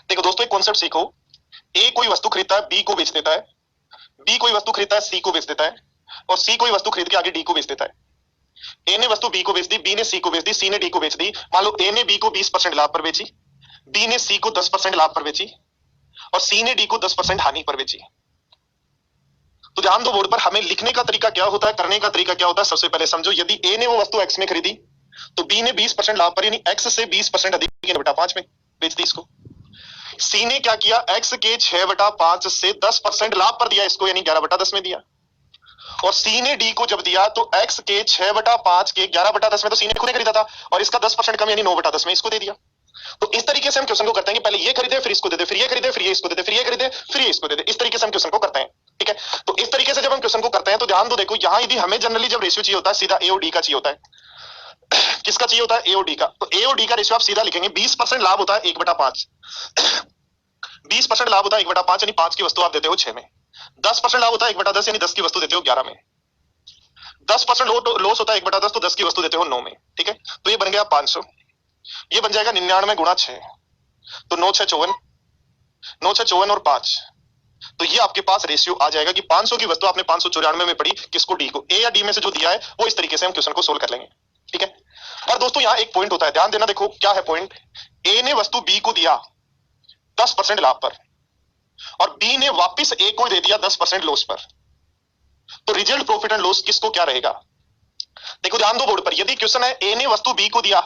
देखो दोस्तों एक कॉन्सेप्ट सीखो। ए कोई वस्तु खरीदता है, बी को बेच देता है। बी कोई वस्तु खरीदता है, सी को बेच देता है। और सी कोई वस्तु खरीद के आगे डी को बेच देता है। ए ने वस्तु बी को बेच दी, बी ने सी को बेच दी, सी ने डी को बेच दी। मान लो ए ने बी को 20% लाभ पर बेची, बी ने सी को 10% लाभ पर बेची और सी ने डी को 10% हानि पर बेची। तो ध्यान दो बोर्ड पर, हमें लिखने का तरीका क्या होता है, करने का तरीका क्या होता है। सबसे पहले समझो, यदि ए ने वो वस्तु एक्स में खरीदी तो बी ने 20% लाभ पर यानी एक्स से 20% अधिक बटा 5 में बेच दी इसको। सी ने क्या किया, एक्स के 6/5 से 10% लाभ पर दिया इसको, यानी 11/10 में दिया। और सी ने डी को जब दिया तो एक्स के 6/5 के 11/10 में तो सी ने खुद ने खरीदा था और इसका 10% कम यानी 9/10 में इसको दे दिया। तो इस तरीके से हम क्वेश्चन को करते हैं कि पहले ये खरीदे फिर इसको दे दे, फिर ये खरीदे फिर ये इसको दे दे, फिर ये खरीदे फिर ये इसको दे दे। इस तरीके से हम क्वेश्चन को करते हैं। ठीक है, तो इस तरीके से जब हम क्वेश्चन को करते हैं तो ध्यान दो, देखो यहाँ यदि हमें जनरली जब रेशियो चाहिए होता है सीधा ए और डी का चाहिए होता है। किसका चाहिए होता है, ए और डी का। तो ए और डी का रेशियो आप सीधा लिखेंगे, 20% लाभ होता है 1/5। 20% लाभ होता है 1/5 यानी 5 की वस्तु आप देते हो 6 में। 10% लाभ होता है 1/10 यानी 10 की वस्तु देते हो 11 में। 10% लॉस होता है 1/10 तो 10 की वस्तु देते हो 9 में। ठीक है, तो ये बन गया 500। ये बन जाएगा 99 गुणा 6, तो 9 6 54, 9 6 54 और 5। तो ये आपके पास रेशियो आ जाएगा कि 500 की वस्तु आपने 594 में पड़ी, किसको, डी को। ए या डी में से जो दिया है वो इस तरीके से हम क्वेश्चन को सोल्व कर लेंगे। ठीक है, और दोस्तों यहाँ एक पॉइंट होता है, ध्यान देना। देखो क्या है पॉइंट, ए ने वस्तु बी को दिया 10% लाभ पर और बी ने वापिस ए को दे दिया 10% लॉस पर। तो रिजल्ट प्रॉफिट एंड लॉस किसको क्या रहेगा। देखो ध्यान दो बोर्ड पर, यदि क्वेश्चन है ए ने वस्तु बी को दिया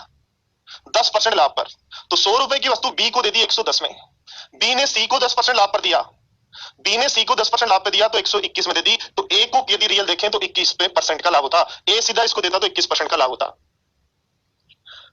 10% लाभ पर तो 100 रुपए की वस्तु बी को दे दी 110 में। बी ने सी को 10% लाभ पर दिया, बी ने सी को 10% लाभ पे दिया तो 121 में दे दी। तो ए को यदि रियल देखें तो 21% का लाभ होता। ए सीधा इसको देता तो 21% का लाभ होता।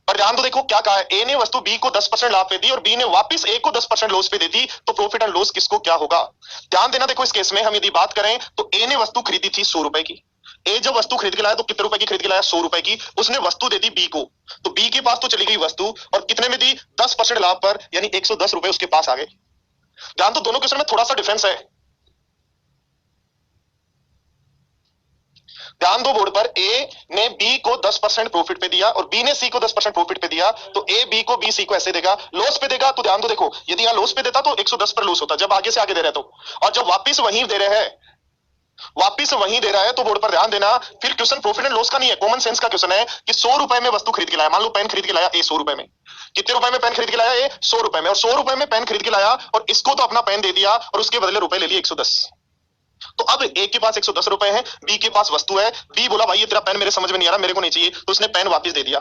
पर ध्यान दो, देखो क्या कहा है, ए ने वस्तु बी को 10% लाभ पे दी और बी ने वापस ए को 10% लॉस पे दे दी। तो प्रॉफिट एंड लॉस किसको क्या होगा। ध्यान देना, देखो इस केस में हम यदि बात करें तो ए ने वस्तु खरीदी थी 100 रुपए की। ए जब वस्तु खरीद के लाया तो कितने रुपए की खरीद के लाया, 100 रुपए की। उसने वस्तु दे दी बी को, तो बी के पास तो चली गई वस्तु और कितने में दी, 10% लाभ पर यानी 110 रुपए उसके पास आ गए। ध्यान तो दोनों क्वेश्चन में थोड़ा सा डिफरेंस है। ध्यान दो बोर्ड पर, ए ने बी को 10% प्रॉफिट पे दिया और बी ने सी को 10% प्रॉफिट पे दिया। तो ए बी को बी सी को ऐसे देगा, लॉस पे देगा। तो ध्यान दो, देखो यदि यहाँ लॉस पे देता तो 110 पर लॉस होता जब आगे से आगे दे रहे तो, और जब वापिस वहीं दे रहे हैं, वापिस वहीं दे रहा है तो बोर्ड पर ध्यान देना, फिर क्वेश्चन प्रॉफिट एंड लॉस का नहीं है, कॉमन सेंस का क्वेश्चन है कि 100 रुपए में वस्तु खरीद के लाया। मान लो पेन खरीद के लाया ए 100 रुपए में, कितने रुपए में पेन खरीद के लाया ए 100 रुपए में, और 100 रुपए में पेन खरीद के लाया और इसको तो अपना पेन दे दिया और उसके बदले रुपए ले लिए 110। तो अब ए के पास 110 रुपए है, बी के पास वस्तु है। बी बोला भाई ये तेरा पेन मेरे समझ में नहीं आ रहा, मेरे को नहीं चाहिए, तो उसने पेन वापस दे दिया,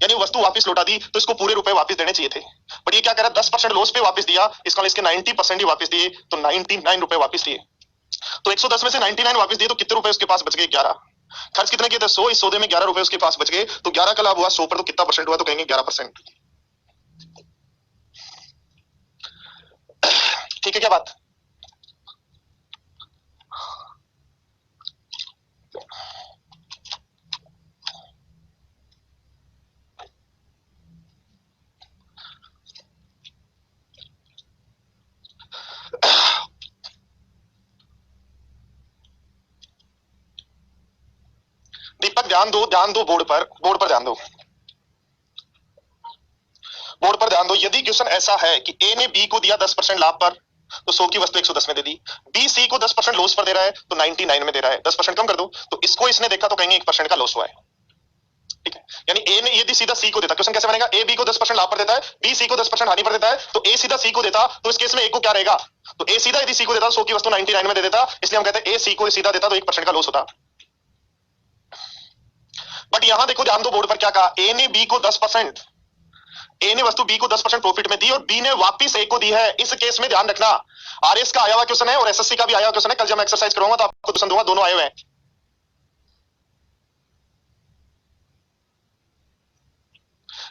यानी वस्तु वापस लौटा दी। तो इसको पूरे रुपए वापस देने चाहिए थे, बट ये क्या कह रहा है, 10% लॉस पे वापस दिया, इसका इसके 90% ही वापस दिए, तो 99 रुपए वापस दिए। तो 110 में से 99 वापस दिए तो कितने रुपए उसके पास बच गए, 11। खर्च कितने किए थे, 100। इस सौदे में 11 रुपए उसके पास बच गए। तो 11 का लाभ हुआ 100 पर, तो कितना परसेंट हुआ, तो कहेंगे 11%। ठीक है क्या बात। दीपक ध्यान दो बोर्ड पर ध्यान दो, बोर्ड पर ध्यान दो। यदि क्वेश्चन ऐसा है कि ए ने बी को दिया 10% लाभ पर तो 100 की वस्तु 110 में दे दी, बी सी को 10% लॉस पर दे रहा है तो 99 में दे रहा है, 10% कम कर दो। तो इसको इसने देखा तो कहेंगे 1% का लॉस हुआ है। ठीक है, यानी ए ने यदि सीधा सी को देता, क्वेश्चन कैसे बनेगा, ए बी को 10% लाभ पर देता है, बी सी को 10% हानि पर देता है। तो ए सीधा सी को देता तो इस केस में ए को क्या रहेगा, तो ए सीधा यदि सी को देता तो 100 की वस्तु 99 में दे देता, इसलिए हम कहते हैं ए सी को सीधा देता तो 1% का लॉस होता। बट यहां देखो ध्यान दो बोर्ड पर क्या कहा, ए ने बी को 10%, ए ने वस्तु बी को 10% प्रॉफिट में दी और बी ने वापिस ए को दी है। इस केस में ध्यान रखना, आरएस का आया हुआ क्वेश्चन है और एसएससी का भी आया हुआ क्वेश्चन है। कल जब मैं एक्सरसाइज करूंगा तो आपको क्वेश्चन दूंगा, दोनों आए हुए हैं।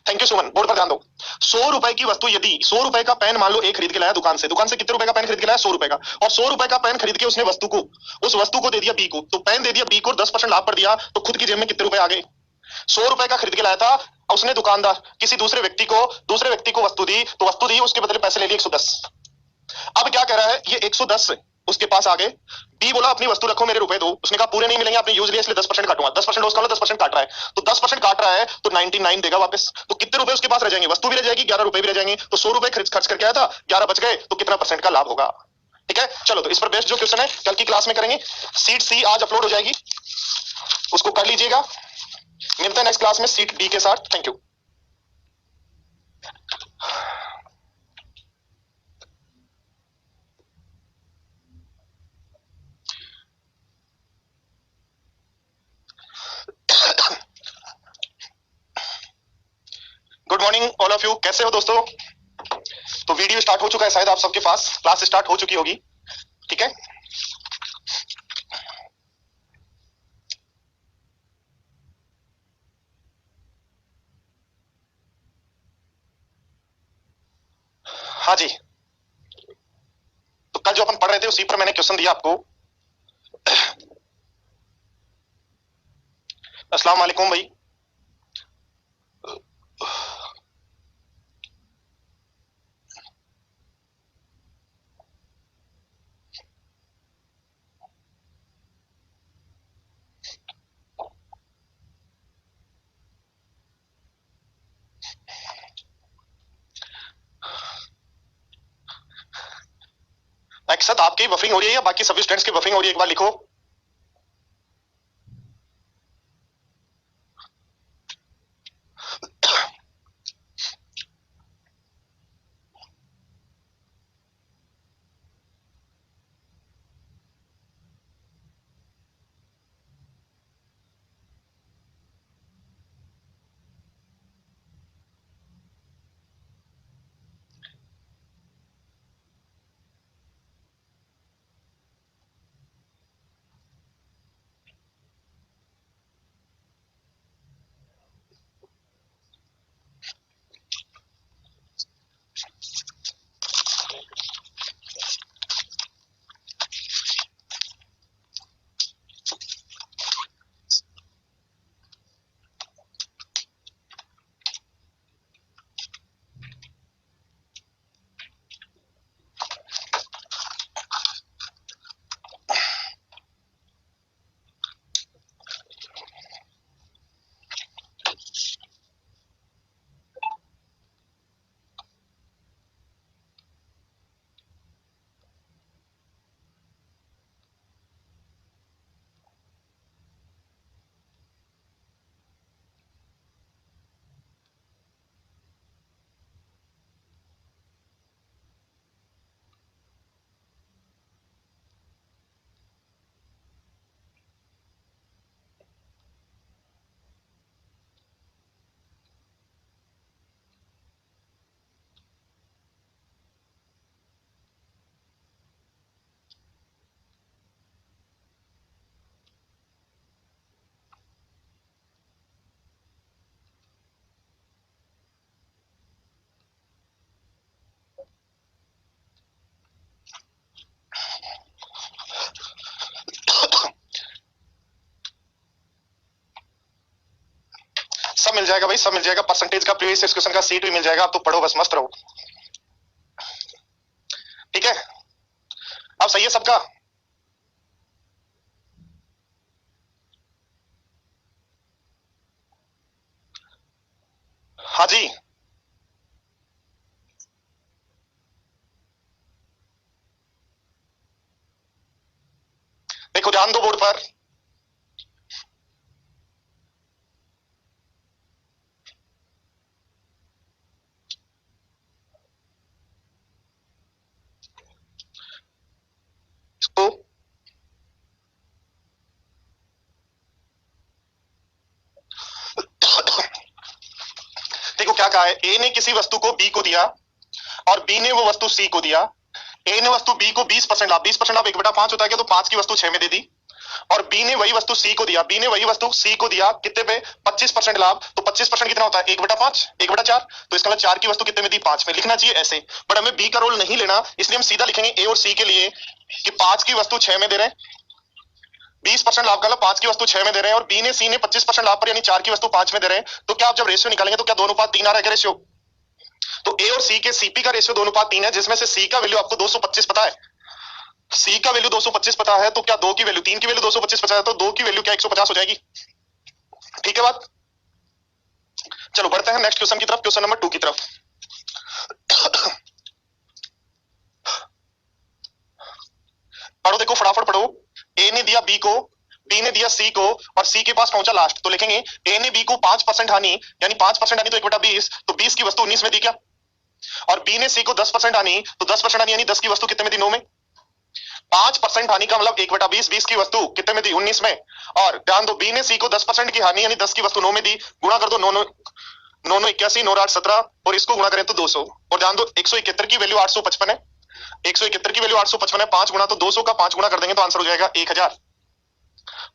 Thank you Suman. बोर्ड पर ध्यान दो, 100 रुपए की वस्तु, यदि 100 रुपए का पेन मान लो ए खरीद के लाया दुकान से कितने रुपए का पेन खरीद के लाया, 100 रुपए का, और 100 रुपए का पेन खरीद के उसने उस वस्तु को दे दिया बी को, तो पेन दे दिया बी को 10% लाभ पर दिया, तो खुद की जेब में कितने रुपए आ गए, 100 रुपए का खरीद के लाया था, उसने दुकानदार किसी दूसरे व्यक्ति को वस्तु दी, तो वस्तु दी उसके बदले पैसे ले लिए 110। अब क्या कह रहा है, ये 110 उसके पास आ गए, बी बोला अपनी वस्तु रखो मेरे रुपए दो, उसने कहा पूरे नहीं मिलेंगे आपने यूज लिया इसलिए 10% काटूंगा, 10% लॉस का 10% काट रहा है, तो 10% काट रहा है तो 99 देगा वापस, तो कितने रुपए उसके पास रह जाएंगे, वस्तु भी रह जाएगी 11 रुपए भी रह जाएंगे, तो 100 रुपए खर्च करके आया था, 11 बच गए, तो कितना परसेंट का लाभ होगा। ठीक है, चलो तो इस पर बेस्ड जो क्वेश्चन है कल की क्लास में करेंगे, सीट सी आज अपलोड हो जाएगी, उसको कर लीजिएगा, मिलते हैं नेक्स्ट क्लास में सीट डी के साथ, thank you. Good morning all of you, कैसे हो दोस्तों। तो वीडियो स्टार्ट हो चुका है शायद आप सबके पास, क्लास स्टार्ट हो चुकी होगी, ठीक है। हाँ जी, तो कल जो अपन पढ़ रहे थे उसी पर मैंने क्वेश्चन दिया आपको। अस्सलाम वालेकुम भाई। अक्सर आपकी बफरिंग हो रही है या बाकी सभी स्टूडेंट्स की बफरिंग हो रही है, एक बार लिखो। सब मिल जाएगा भाई, सब मिल जाएगा, परसेंटेज का प्रीवियस क्वेश्चन का सीट भी मिल जाएगा, आप तो पढ़ो बस, मस्त रहो। ठीक है, अब सही है सबका। हाँ जी, देखो ध्यान दो बोर्ड पर। इसको देखो क्या कहा है, ए ने किसी वस्तु को बी को दिया और बी ने वो वस्तु सी को दिया। ए ने वस्तु बी को 20% लाभ, 20% लाभ 1/5 होता है क्या, तो 5 की वस्तु 6 में दे दी। और बी ने वही वस्तु सी को दिया, बी ने वही वस्तु सी को दिया कितने पे, 25% लाभ, तो 25% कितना होता है 1/5, 1/4, तो इसका मतलब 4 की वस्तु कितने में दी, 5 में। लिखना चाहिए ऐसे, बट हमें बी का रोल नहीं लेना, इसलिए हम सीधा लिखेंगे ए और सी के लिए कि 5 की वस्तु 6 में दे रहे हैं, 20% लाभ का, 5 की वस्तु 6 में दे रहे हैं, और बी ने सी ने 25% लाभ पर यानी 4 की वस्तु 5 में दे रहे हैं, तो क्या आप जब रेशियो निकालेंगे तो क्या 2:3 आ रहा है रेशियो, तो ए और सी के सीपी का रेशियो 2:3 है, जिसमें से सी का वैल्यू आपको 225 पता है, सी का वैल्यू 225 पता है, तो क्या 2 की वैल्यू, 3 की वैल्यू 225 पता है, तो 2 की वैल्यू क्या 150 हो जाएगी। ठीक है बात। चलो बढ़ते हैं नेक्स्ट क्वेश्चन की तरफ, क्वेश्चन नंबर 2 की तरफ। पढ़ो, देखो फटाफट पढ़ो। ए ने दिया बी को, बी ने दिया सी को, और सी के पास पहुंचा लास्ट, तो लिखेंगे ए ने बी को 5% हानि, यानी 5% हानि तो 1/20, तो 20 की वस्तु 19 में दी क्या। और बी ने सी को 10% हानि, तो 10% हानि यानी 10 की वस्तु कितने में दी, 9 में। 5% हानि का मतलब 1/20, 20 की वस्तु कितने में दी, 19 में। और ध्यान दो, बी ने सी को 10% की हानि यानी 10 की वस्तु 9 में दी, गुणा कर दो, 9 9 9 81, 9 8 17, और इसको गुणा करें तो 200। और ध्यान दो 171 की वैल्यू 855 है, 171 की वैल्यू 855 है, 5 गुणा तो 200 का 5 गुणा कर देंगे तो आंसर हो जाएगा 1000।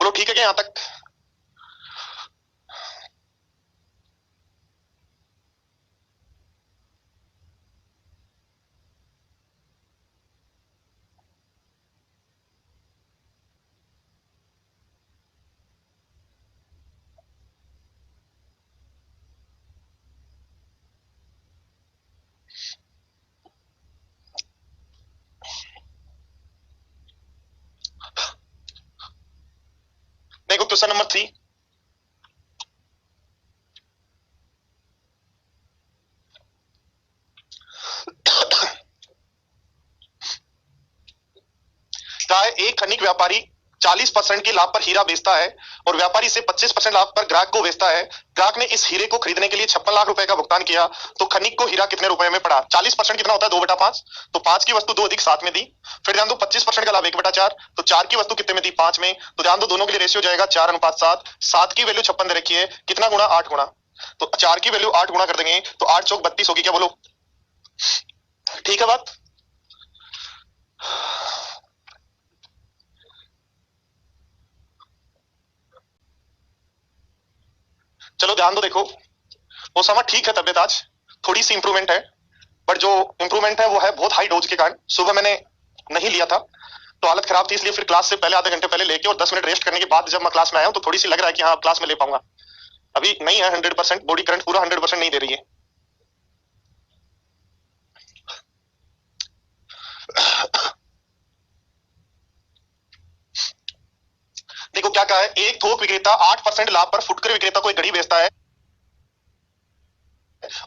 बोलो ठीक है क्या यहां तक। देखो क्वेश्चन नंबर 3। क्या है, एक खनिक व्यापारी 40% के लाभ पर हीरा बेचता है और व्यापारी इसे 25% लाभ पर ग्राहक को बेचता है। ग्राहक ने इस हीरे को खरीदने के लिए 56 लाख रुपए का भुगतान किया, तो खनिक को हीरा कितने रुपए में पड़ा। 40% कितना होता है, 2/5, तो 5 की वस्तु 2 अधिक 7 में दी। फिर ध्यान दो 25% का लाभ 1/4, तो 4 की वस्तु कितने में दी, 5 में। तो ध्यान दो दोनों के लिए रेशियो जाएगा 4:7। 7 की वैल्यू 56 दे रखी है, कितना गुणा, 8 गुणा, तो 4 की वैल्यू 8 गुणा कर देंगे तो 8 चौक 32 होगी, क्या बोलो ठीक है बात। चलो ध्यान दो, देखो वो समय ठीक है, तबियत आज थोड़ी सी इंप्रूवमेंट है, बट जो इंप्रूवमेंट है वो है बहुत हाई डोज के कारण। सुबह मैंने नहीं लिया था तो हालत खराब थी, इसलिए फिर क्लास से पहले आधे घंटे पहले लेके और 10 मिनट रेस्ट करने के बाद जब मैं क्लास में आया हूं तो थोड़ी सी लग रहा है कि हाँ क्लास में ले पाऊंगा। अभी नहीं है 100%, बॉडी करंट पूरा 100% नहीं दे रही है। देखो क्या कहा है, एक थोक विक्रेता 8% लाभ पर फुटकर विक्रेता को एक घड़ी बेचता है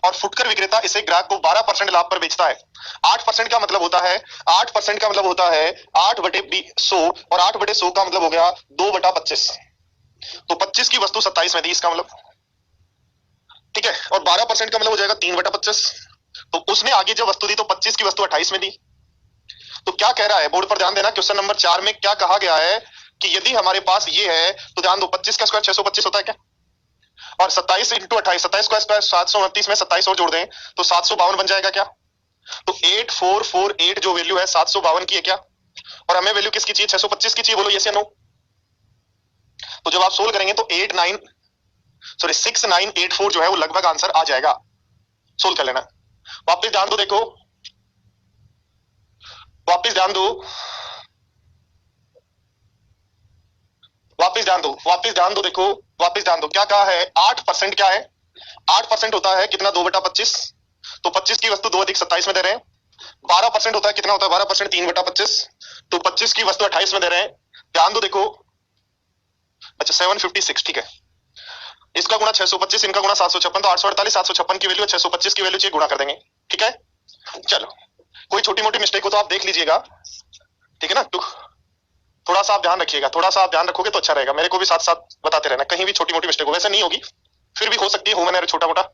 और फुटकर विक्रेता इसे ग्राहक को 12% लाभ पर बेचता है। 8% का मतलब होता है, 8% का मतलब होता है 8/100, और 8/100 का मतलब हो गया 2/25, तो 25 की वस्तु 27 में दी, इसका मतलब ठीक है। और 12% का मतलब हो जाएगा 3/25, तो उसने आगे जो वस्तु दी तो 25 की वस्तु 28 में दी। तो क्या कह रहा है, बोर्ड पर ध्यान देना, क्वेश्चन नंबर 4 में क्या कहा गया है कि यदि हमारे पास ये है, तो ध्यान दो 25 का स्क्वायर 625 होता है क्या, और 27 इंटू 28, 27 का स्क्वायर 729 में 27 और जोड़ दें तो 752 बन जाएगा क्या। तो 8448 जो वैल्यू है 752 की है क्या, और हमें वैल्यू किसकी चाहिए, 625 की चाहिए, बोलो यस या नो। तो जब आप सोल्व करेंगे तो 6984 जो है वो लगभग आंसर आ जाएगा, सोल्व कर लेना। वापिस ध्यान दो, देखो वापिस ध्यान दो, वापिस ध्यान दो, वापिस ध्यान दो, देखो वापिस ध्यान दो, क्या कहा है, 8% क्या है, 8% होता है कितना, 2/25, तो 25 की वस्तु 2 अधिक 27 में दे रहे हैं। 12% होता है कितना होता है, 12% 3/25, तो 25 की वस्तु 28 में दे रहे हैं। ध्यान दो देखो, अच्छा 756, ठीक है, इसका गुणा 625, इनका गुणा 756, तो 848, 756 की वैल्यू 625 की वैल्यू चाहिए, गुणा कर देंगे, ठीक है। चलो कोई छोटी मोटी मिस्टेक हो तो आप देख लीजिएगा, ठीक है ना। तो थोड़ा सा आप ध्यान रखिएगा, थोड़ा सा आप ध्यान रखोगे तो अच्छा रहेगा, मेरे को भी साथ साथ बताते रहना, कहीं भी छोटी मोटी मिस्टेक हो, वैसे नहीं होगी, फिर भी हो सकती है, हो मैंने छोटा मोटा।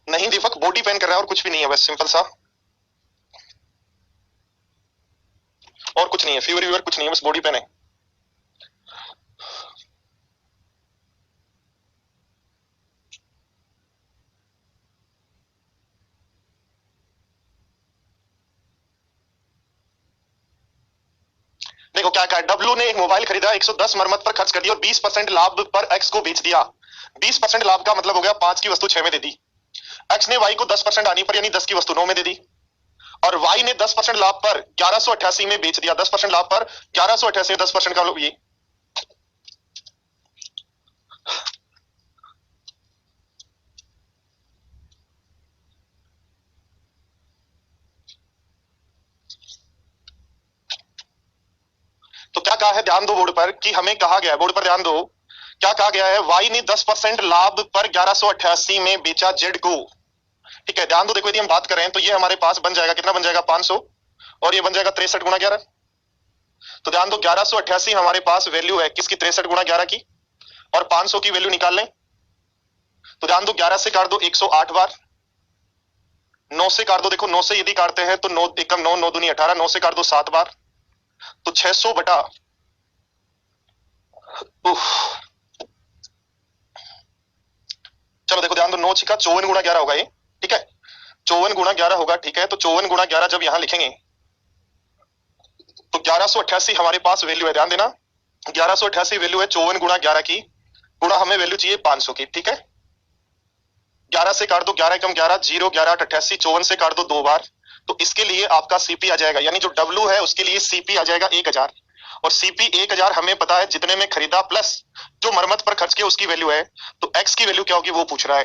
नहीं दीपक, बॉडी पेन कर रहा है और कुछ भी नहीं है, बस सिंपल सा, और कुछ नहीं है, फीवर वीवर कुछ नहीं है, बस बॉडी पेन है। देखो क्या कहा, डब्लू ने एक मोबाइल खरीदा, 110 मरम्मत पर खर्च कर दिया और 20% लाभ पर एक्स को बेच दिया। 20% लाभ का मतलब हो गया 5 की वस्तु 6 में दे दी। एक्स ने वाई को 10% हानि पर यानी 10 की वस्तु 9 में दे दी, और वाई ने 10% लाभ पर 1188 में बेच दिया। 10% लाभ पर 1188, 10% का ये तो क्या कहा है, ध्यान दो बोर्ड पर कि हमें कहा गया है, बोर्ड पर ध्यान दो, क्या कहा गया है, वाई ने 10% लाभ पर 1188 में बेचा जेड को। ठीक है, ध्यान दो, देखो यदि हम बात करें तो ये हमारे पास बन जाएगा, कितना बन जाएगा, 500, और ये बन जाएगा 63 गुणा 11। तो ध्यान दो 1188 हमारे पास वैल्यू है किसकी, 63 गुणा 11 की, और 500 की वैल्यू निकाल लें। तो ध्यान दो 11 से काट दो 108 बार, 9 से काट दो, देखो 9 से यदि काटते हैं तो 9 एकम 9, 9 दूनी 18, 9 से काट दो 7 बार, तो 600 बटा चलो देखो ध्यान दो 9 छिका 54 गुणा 11 होगा ये। ठीक है, 54 गुणा 11 होगा। ठीक है, तो 54 गुणा 11 जब यहां लिखेंगे तो 1188 हमारे पास वैल्यू है, ध्यान देना 1188 वैल्यू है 54 गुणा 11 की, गुणा हमें वैल्यू चाहिए 500 की। ठीक है, 11 से काट दो 11 कम 11, 0 11 88, 54 से काट दो 2 बार, तो इसके लिए आपका सीपी आ जाएगा, यानी जो डब्ल्यू है उसके लिए सीपी आ जाएगा 1000, और सीपी 1000 हमें पता है जितने में खरीदा प्लस जो मरम्मत पर खर्च किया उसकी वैल्यू है, तो एक्स की वैल्यू क्या होगी वो पूछ रहा है।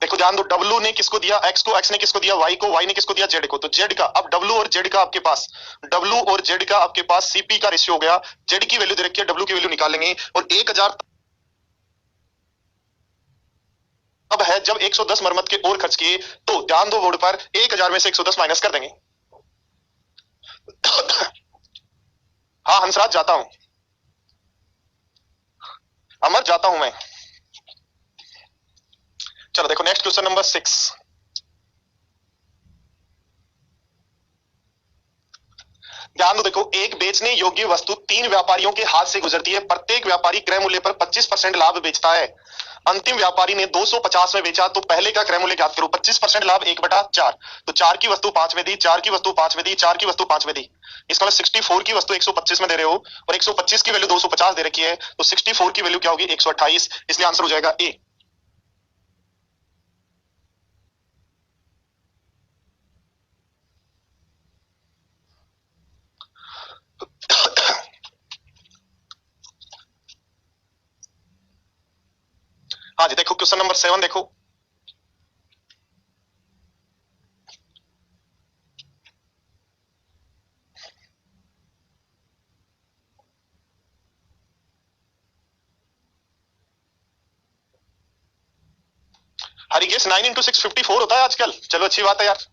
देखो ध्यान दो, डब्ल्यू ने किसको दिया, एक्स को, एक्स ने किसको दिया, वाई को, वाई ने किसको दिया, जेड को। तो जेड का, अब डब्ल्यू और जेड का आपके पास, डब्ल्यू और जेड का आपके पास सीपी का रेशियो हो गया, जेड की वैल्यू दे रखी है, डब्ल्यू की वैल्यू निकालेंगे, और 1000 अब है जब 110 मरम्मत के और खर्च किए, तो ध्यान दो बोर्ड पर 1000 में से 110 माइनस कर देंगे। हाँ हंसराज जाता हूं, अमर जाता हूं मैं। चलो देखो नेक्स्ट क्वेश्चन नंबर 6। ध्यान दो, देखो एक बेचने योग्य वस्तु 3 व्यापारियों के हाथ से गुजरती है, प्रत्येक व्यापारी क्रय मूल्य पर 25% लाभ बेचता है। अंतिम व्यापारी ने 250 में बेचा, तो पहले का क्रय मूल्य ज्ञात करो। 25% लाभ 1/4, तो 4 की वस्तु 5 में दी, 4 की वस्तु 5 में दी, 4 की वस्तु 5 में दी, इसका मतलब 64 की वस्तु 125 में दे रहे हो, और 125 की वैल्यू 250 दे रखी है, तो 64 की वैल्यू क्या होगी, 128, इसलिए आंसर हो जाएगा ए। हाँ जी, देखो क्वेश्चन नंबर 7 देखो, हरिगेस 9 इंटू 6 54 होता है आजकल, चलो अच्छी बात है यार।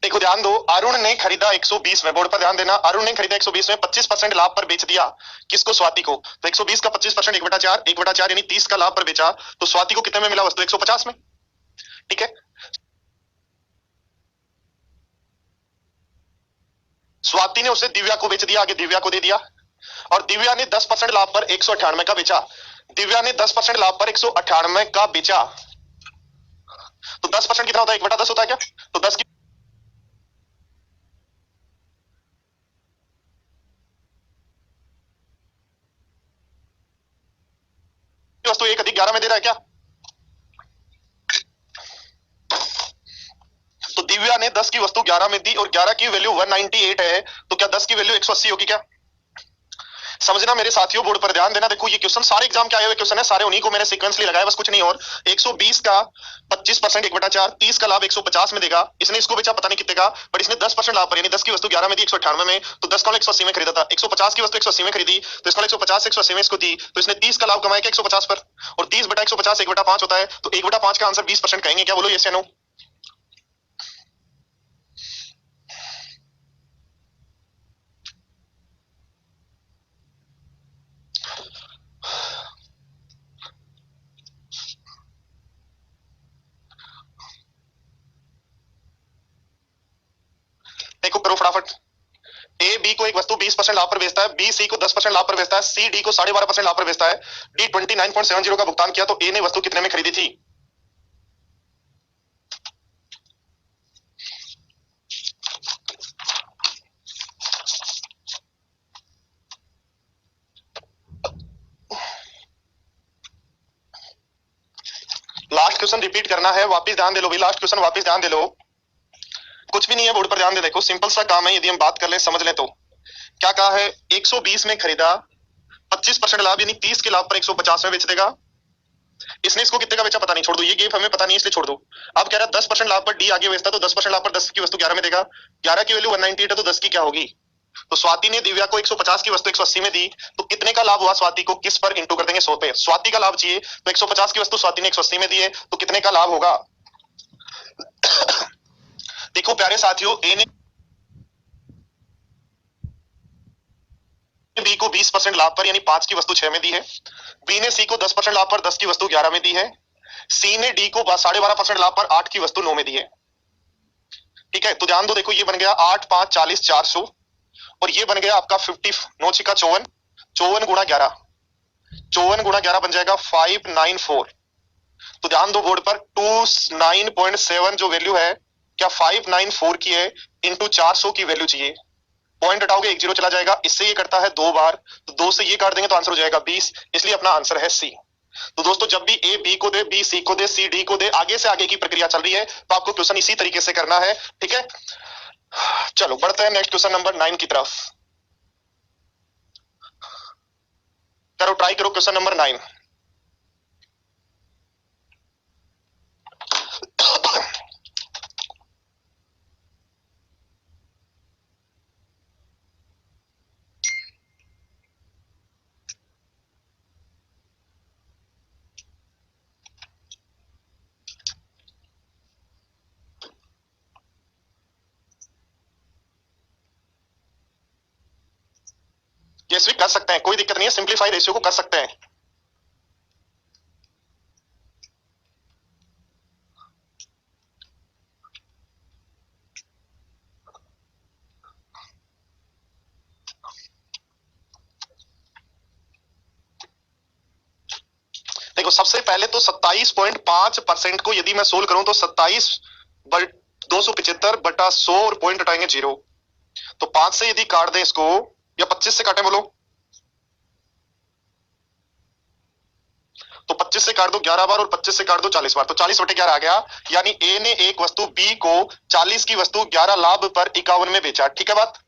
देखो ध्यान दो, अरुण ने खरीदा 120 में, बोर्ड पर ध्यान देना, अरुण ने खरीदा 120 में, 25% लाभ पर बेच दिया किसको, स्वाति को। तो 120 का 25% 1/4, 1/4 यानी 30 का लाभ पर बेचा, तो स्वाति को कितने में मिला वस्तु, 150 में। ठीक है, स्वाति ने उसे दिव्या को बेच दिया, आगे दिव्या को दे दिया, और दिव्या ने 10% लाभ पर 198 का बेचा, दिव्या ने 10% लाभ पर 198 का बेचा, तो 10% कितना होता है, 1/10 होता है क्या, तो 10 की वस्तु 1 अधिक 11 में दे रहा है क्या, तो दिव्या ने 10 की वस्तु 11 में दी, और 11 की वैल्यू 198 है, तो क्या 10 की वैल्यू 180 होगी क्या, समझना मेरे साथियों, बोर्ड पर ध्यान देना। देखो ये क्वेश्चन सारे एग्जाम के आए हुए क्वेश्चन है, सारे उन्हीं को मैंने सीक्वेंसली लगाया, बस कुछ नहीं। और 120 का 25% 1/4, 30 का लाभ 150 में देगा। इसने इसको बेचा पता नहीं कितने का, बट इसने 10% लाभ पर, यानी 10 की वस्तु 11 में दी 198 में, तो 10 का 180 में खरीदा था। 150 की वस्तु 180 में खरीदी, तो इसका 150 180 में इसको दी, तो इसने 30 का लाभ कमाया क्या 150 पर, और 30/150 1/5 होता है, तो 1/5 का आंसर 20% कहेंगे क्या? बोलो यस या नो। देखो करो फटाफट। ए बी को एक वस्तु 20% लाभ पर बेचता है, बी सी को 10% लाभ पर बेचता है, सी डी को 12.5% लाभ पर बेचता है, डी 29.70 का भुगतान किया, तो ए ने वस्तु कितने में खरीदी थी? लास्ट क्वेश्चन रिपीट करना है, वापस ध्यान दे लो भाई, लास्ट क्वेश्चन वापस ध्यान दे लो। कुछ भी नहीं है, बोर्ड पर ध्यान दे, देखो सिंपल सा काम है, यदि हम बात कर ले समझ ले तो क्या कहा है, 120 में खरीदा, 25% लाभ यानी 30 के लाभ पर 150 में बेच देगा। इसने इसको कितने का बेचा पता नहीं, छोड़ दो, ये गेम हमें पता नहीं इसलिए छोड़ दो। अब कह रहा है 10% लाभ पर डी आगे बेचता, तो 10% लाभ पर 10 की वस्तु 11 में देगा। 11 की वैल्यू 198 है, तो 10 की क्या होगी? तो स्वाति ने दिव्या को 150 की वस्तु 180 में दी, तो कितने का लाभ हुआ स्वाति को, किस पर इंटू कर देंगे 100 पे। स्वाति का लाभ चाहिए, तो 150 की वस्तु स्वाति ने 180 में दी है, तो कितने का लाभ होगा? देखो प्यारे साथियों, ए ने बी को 20% लाभ पर यानी 5 की वस्तु 6 में दी है, बी ने सी को 10% लाभ पर 10 की वस्तु 11 में दी है, सी ने डी को 12.5% लाभ पर 8 की वस्तु 9 में दी है। ठीक है, तो ध्यान दो, देखो ये बन गया 8 5 40 400, और ये बन गया आपका 50 9 छिका 54, 54 गुणा 11, 54 गुणा 11 बन जाएगा 594। तो ध्यान दो बोर्ड पर 29.7 जो वैल्यू है, क्या 594 की है, इंटू 400 की वैल्यू चाहिए। पॉइंट हटाओगे 1 जीरो चला जाएगा, इससे ये करता है 2 बार, तो 2 से ये काट देंगे तो आंसर हो जाएगा 20, इसलिए अपना आंसर है सी। तो दोस्तों जब भी ए बी को दे, बी सी को दे, सी डी को दे, आगे से आगे की प्रक्रिया चल रही है, तो आपको क्वेश्चन इसी तरीके से करना है। ठीक है, चलो बढ़ते हैं नेक्स्ट क्वेश्चन नंबर 9 की तरफ। करो ट्राई करो क्वेश्चन नंबर 9। यस भी कर सकते हैं, कोई दिक्कत नहीं है, सिंप्लीफाई रेशियो को कर सकते हैं। देखो सबसे पहले तो 27.5% को यदि मैं सोल्व करूं, तो 27 275/100 और पॉइंट हटाएंगे 0, तो 5 से यदि काट दें इसको, या 25 से काटें बोलो, तो 25 से काट दो 11 बार और 25 से काट दो 40 बार, तो 40/11 आ गया। यानी ए ने एक वस्तु बी को 40 की वस्तु 11 लाभ पर 51 में बेचा। ठीक है बात।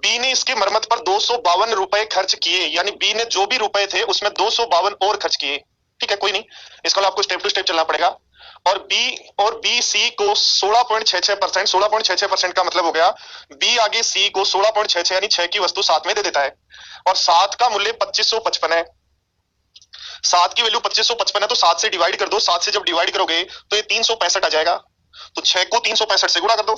बी ने इसके मरम्मत पर 252 रुपए खर्च किए, यानी बी ने जो भी रुपए थे उसमें 252 और खर्च किए। ठीक है, कोई नहीं, इसको आपको स्टेप टू स्टेप चलना पड़ेगा। और बी सी को 16.66%, 16.66% का मतलब हो गया बी आगे सी को 16.66 यानी 6 की वस्तु 7 में दे देता है, और 7 का मूल्य 2555 है। 7 की वैल्यू 2555 है, तो 7 से डिवाइड कर दो, 7 से जब डिवाइड करोगे तो ये 365 आ जाएगा, तो 6 को 365 से गुणा कर दो।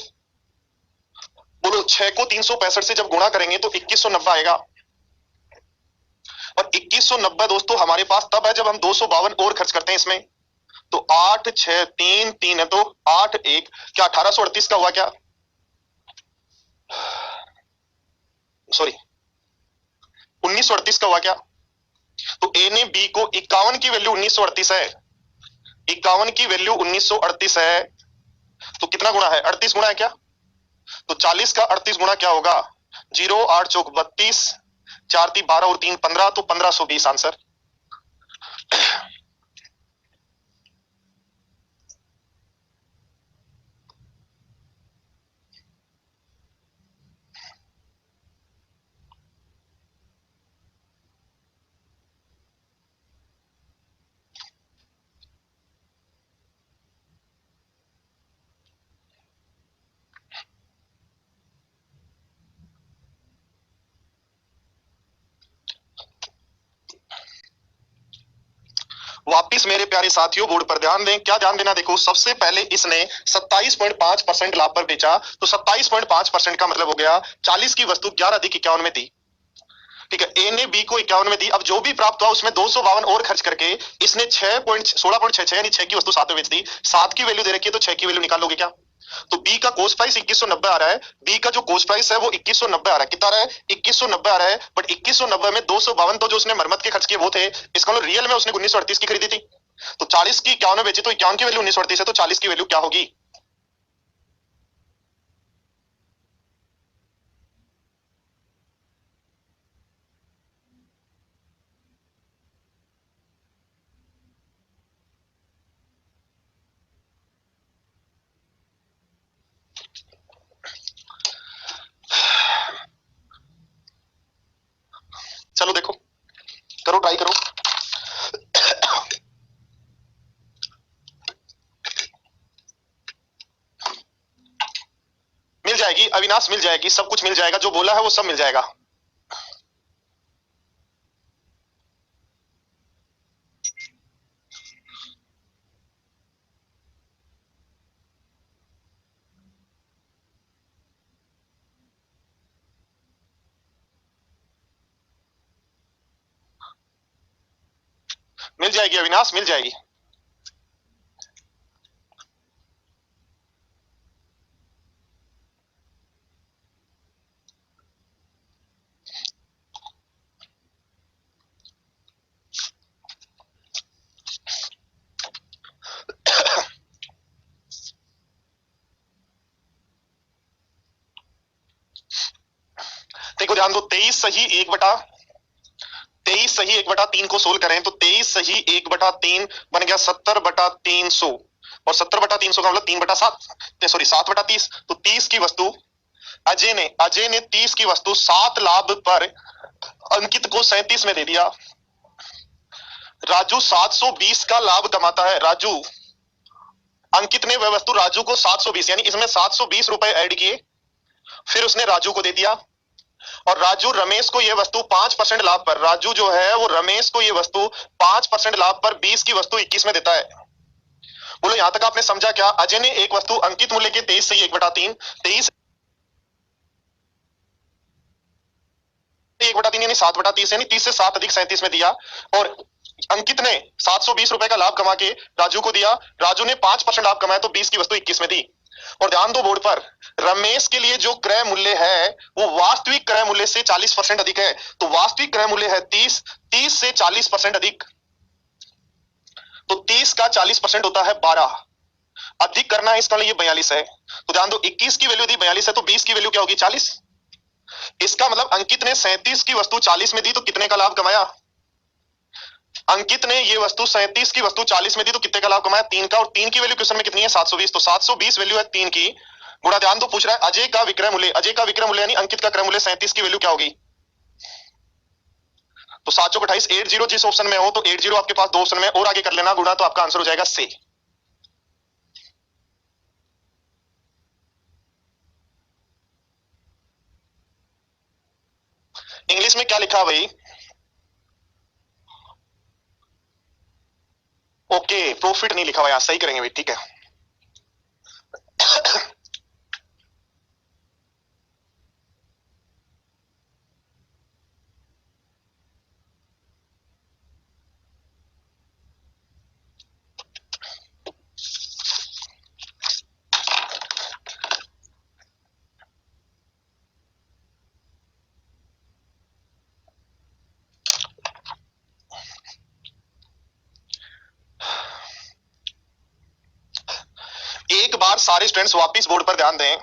बोलो 6 को 365 से जब गुणा करेंगे तो 2190 आएगा, और 2190 दोस्तों हमारे पास तब है जब हम 252 और खर्च करते हैं इसमें, तो 8 6 3 3 है, तो 8 1 क्या 1838 का हुआ क्या, सॉरी 1938 का हुआ क्या। तो ए ने बी को 51 की वैल्यू 1938 है, 51 की वैल्यू 1938 है, तो कितना गुणा है 38 गुणा है क्या, तो 40 का 38 गुणा क्या होगा, 0 8 चौक 32, 4 3 12 और 3 15, तो 1520 आंसर। वापिस मेरे प्यारे साथियों बोर्ड पर ध्यान दें। क्या ध्यान देना, देखो सबसे पहले इसने 27.5% लाभ पर बेचा, तो 27.5% का मतलब हो गया 40 की वस्तु 11 अधिक 51 में थी। ठीक है, ए ने बी को 51 में दी। अब जो भी प्राप्त हुआ उसमें 252 और खर्च करके इसने 16.66 यानी 6 की वस्तु 7 में बेच दी। 7 की वैल्यू दे रखी है तो 6 की वैल्यू निकालोगे क्या? तो बी का कोस्ट प्राइस 2190 आ रहा है। बी का जो कोस्ट प्राइस है वो 2190 आ रहा है। कितना आ रहा है? 2190 आ रहा है। बट 2190 में 252 तो जो उसने मरम्मत के खर्च किए वो थे। इसका मतलब रियल में उसने 1938 की खरीदी थी। तो 40 की 51 में बेची, तो 51 की वैल्यू 1938 है, तो 40 की वैल्यू क्या होगी? चलो देखो, करो, ट्राई करो। मिल जाएगी अविनाश, मिल जाएगी, सब कुछ मिल जाएगा, जो बोला है वो सब मिल जाएगा। मिल जाएगी अविनाश, मिल जाएगी। देखो ध्यान दो, 23 सही 1/3 को सोल्व करें तो 23 सही 1/3 बन गया 70/300, और 70/300 का मतलब 3/7, सॉरी 7/30। तो 30 की वस्तु अजय ने 30 की वस्तु 7 लाभ पर अंकित को 37 में दे दिया। राजू 720 का लाभ कमाता है। राजू, अंकित ने वह वस्तु राजू को 720 यानी इसमें 720 रुपए ऐड किए, फिर उसने राजू को दे दिया। और राजू रमेश को यह वस्तु 5% लाभ पर, राजू जो है वो रमेश को यह वस्तु 5% लाभ पर 20 की वस्तु 21 में देता है। बोलो यहां तक आपने समझा क्या? अजय ने एक वस्तु अंकित मूल्य के 23 सही 1/3, 23 यानी 7/30 यानी 30 से 7 अधिक 37 में दिया, और अंकित ने 720 रुपए का लाभ कमा के राजू को दिया। राजू ने 5% लाभ कमाया तो 20 की वस्तु 21 में दी। और ध्यान दो बोर्ड पर, रमेश के लिए जो क्रय मूल्य है वो वास्तविक क्रय मूल्य से 40% अधिक है। तो वास्तविक क्रय मूल्य है 30, 30 से 40% अधिक, तो 30 का 40% होता है 12। अधिक करना है, इसका ये 42 है। तो ध्यान दो, 21 की वैल्यू दी 42 है, तो 20 की वैल्यू क्या होगी? 40। इसका मतलब अंकित ने 37 की वस्तु 40 में दी तो कितने का लाभ कमाया? अंकित ने ये वस्तु 37 की वस्तु 40 में दी तो कितने का लाभ कमाया? 3 का। और 3 की वैल्यू क्वेश्चन में कितनी है? 720। तो 720 वैल्यू है 3 की। गुणा, ध्यान दो पूछ रहा है अजय का विक्रय मूल्य, अजय का विक्रय मूल्य यानी अंकित का क्रय मूल्य 37 की वैल्यू क्या होगी? तो 7 चौक 28, 80 जिस ऑप्शन में हो तो 80 आपके पास 2 ऑप्शन में और आगे कर लेना गुणा, तो आपका आंसर हो जाएगा C। इंग्लिश में क्या लिखा भाई? ओके, प्रॉफिट नहीं लिखा हुआ, यहां सही करेंगे भाई, ठीक है। एक बार सारे स्टूडेंट्स वापिस बोर्ड पर ध्यान दें।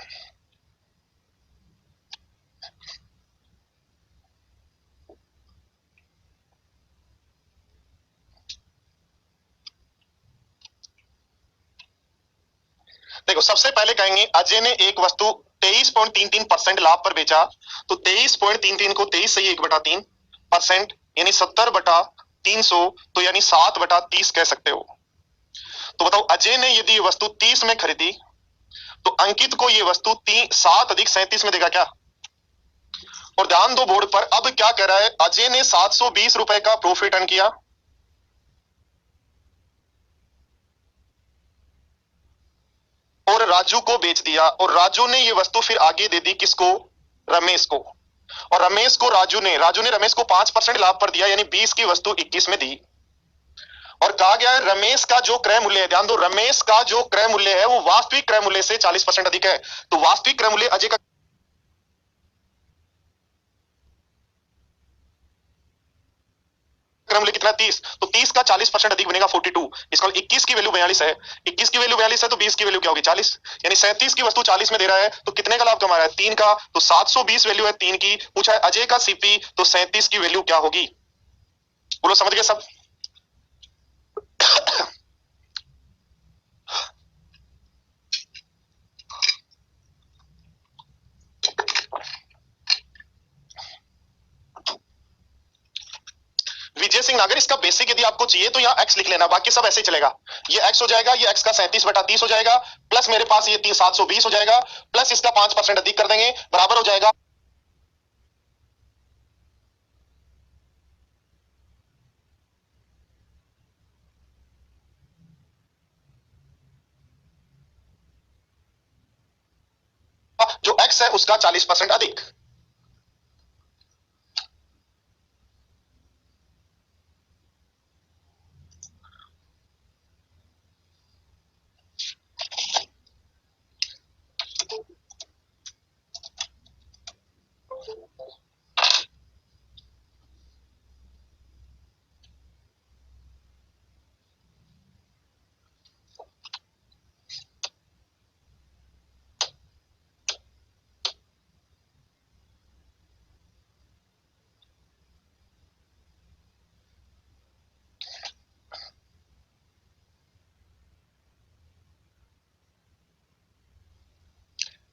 देखो सबसे पहले कहेंगे अजय ने एक वस्तु 23.33% लाभ पर बेचा, तो 23.33 को 23 सही 1/3% यानी 70/300, तो यानी 7/30 कह सकते हो। तो बताओ अजय ने यदि ये वस्तु 30 में खरीदी तो अंकित को ये वस्तु 7 अधिक 37 में देगा क्या? और ध्यान दो बोर्ड पर, अब क्या कह रहा है? अजय ने 720 रुपए का प्रॉफिट अर्न किया, और राजू को बेच दिया, और राजू ने ये वस्तु फिर आगे दे दी किसको? रमेश को। और रमेश को राजू ने रमेश को 5% लाभ पर दिया, यानी 20 की वस्तु 21 में दी। और कहा गया है रमेश का जो क्रय मूल्य है, ध्यान दो, रमेश का जो क्रय मूल्य है वो वास्तविक क्रय मूल्य से 40% अधिक है। तो वास्तविक क्रय मूल्य अजय का क्रय मूल्य कितना? 30। तो 30 का 40% अधिक बनेगा 42। इसका 21 की वैल्यू 42 है, 21 की वैल्यू 42 है, तो 20 की वैल्यू क्या होगी? 40। यानी 37 की वस्तु 40 में दे रहा है, तो कितने का लाभ कमा रहा है? 3 का। तो 720 वैल्यू है 3 की। पूछा है अजय का सीपी, तो 37 की वैल्यू क्या होगी? बोलो, समझ गए सब? विजय सिंह नागर, इसका बेसिक यदि आपको चाहिए तो यहाँ एक्स लिख लेना, बाकी सब ऐसे ही चलेगा। ये एक्स हो जाएगा, ये एक्स का 37/30 हो जाएगा, प्लस मेरे पास ये 720 हो जाएगा, प्लस इसका 5% अधिक कर देंगे, बराबर हो जाएगा जो एक्स है उसका 40% अधिक।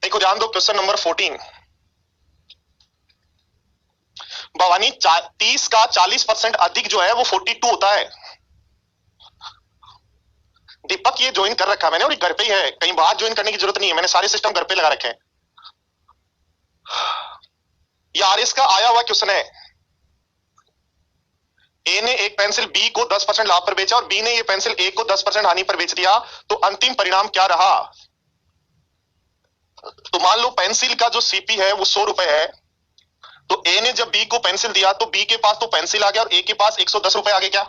देखो ध्यान दो, क्वेश्चन नंबर 14। भवानी, 30 का 40% अधिक जो है वो 42 होता है। दीपक ये ज्वाइन कर रखा है मैंने, और ये घर पे ही है, कहीं बाहर ज्वाइन करने की जरूरत नहीं है, मैंने सारे सिस्टम घर पे लगा रखे हैं। ये आरएस का आया हुआ क्वेश्चन है। ए ने एक पेंसिल बी को 10% लाभ पर बेचा, और बी ने ये पेंसिल ए को 10% हानि पर बेच दिया, तो अंतिम परिणाम क्या रहा? तो मान लो पेंसिल का जो सीपी है वो 100 रुपए है, तो ए ने जब बी को पेंसिल दिया तो बी के पास तो पेंसिल आ गया, और ए के पास 110 रुपए आ गए क्या?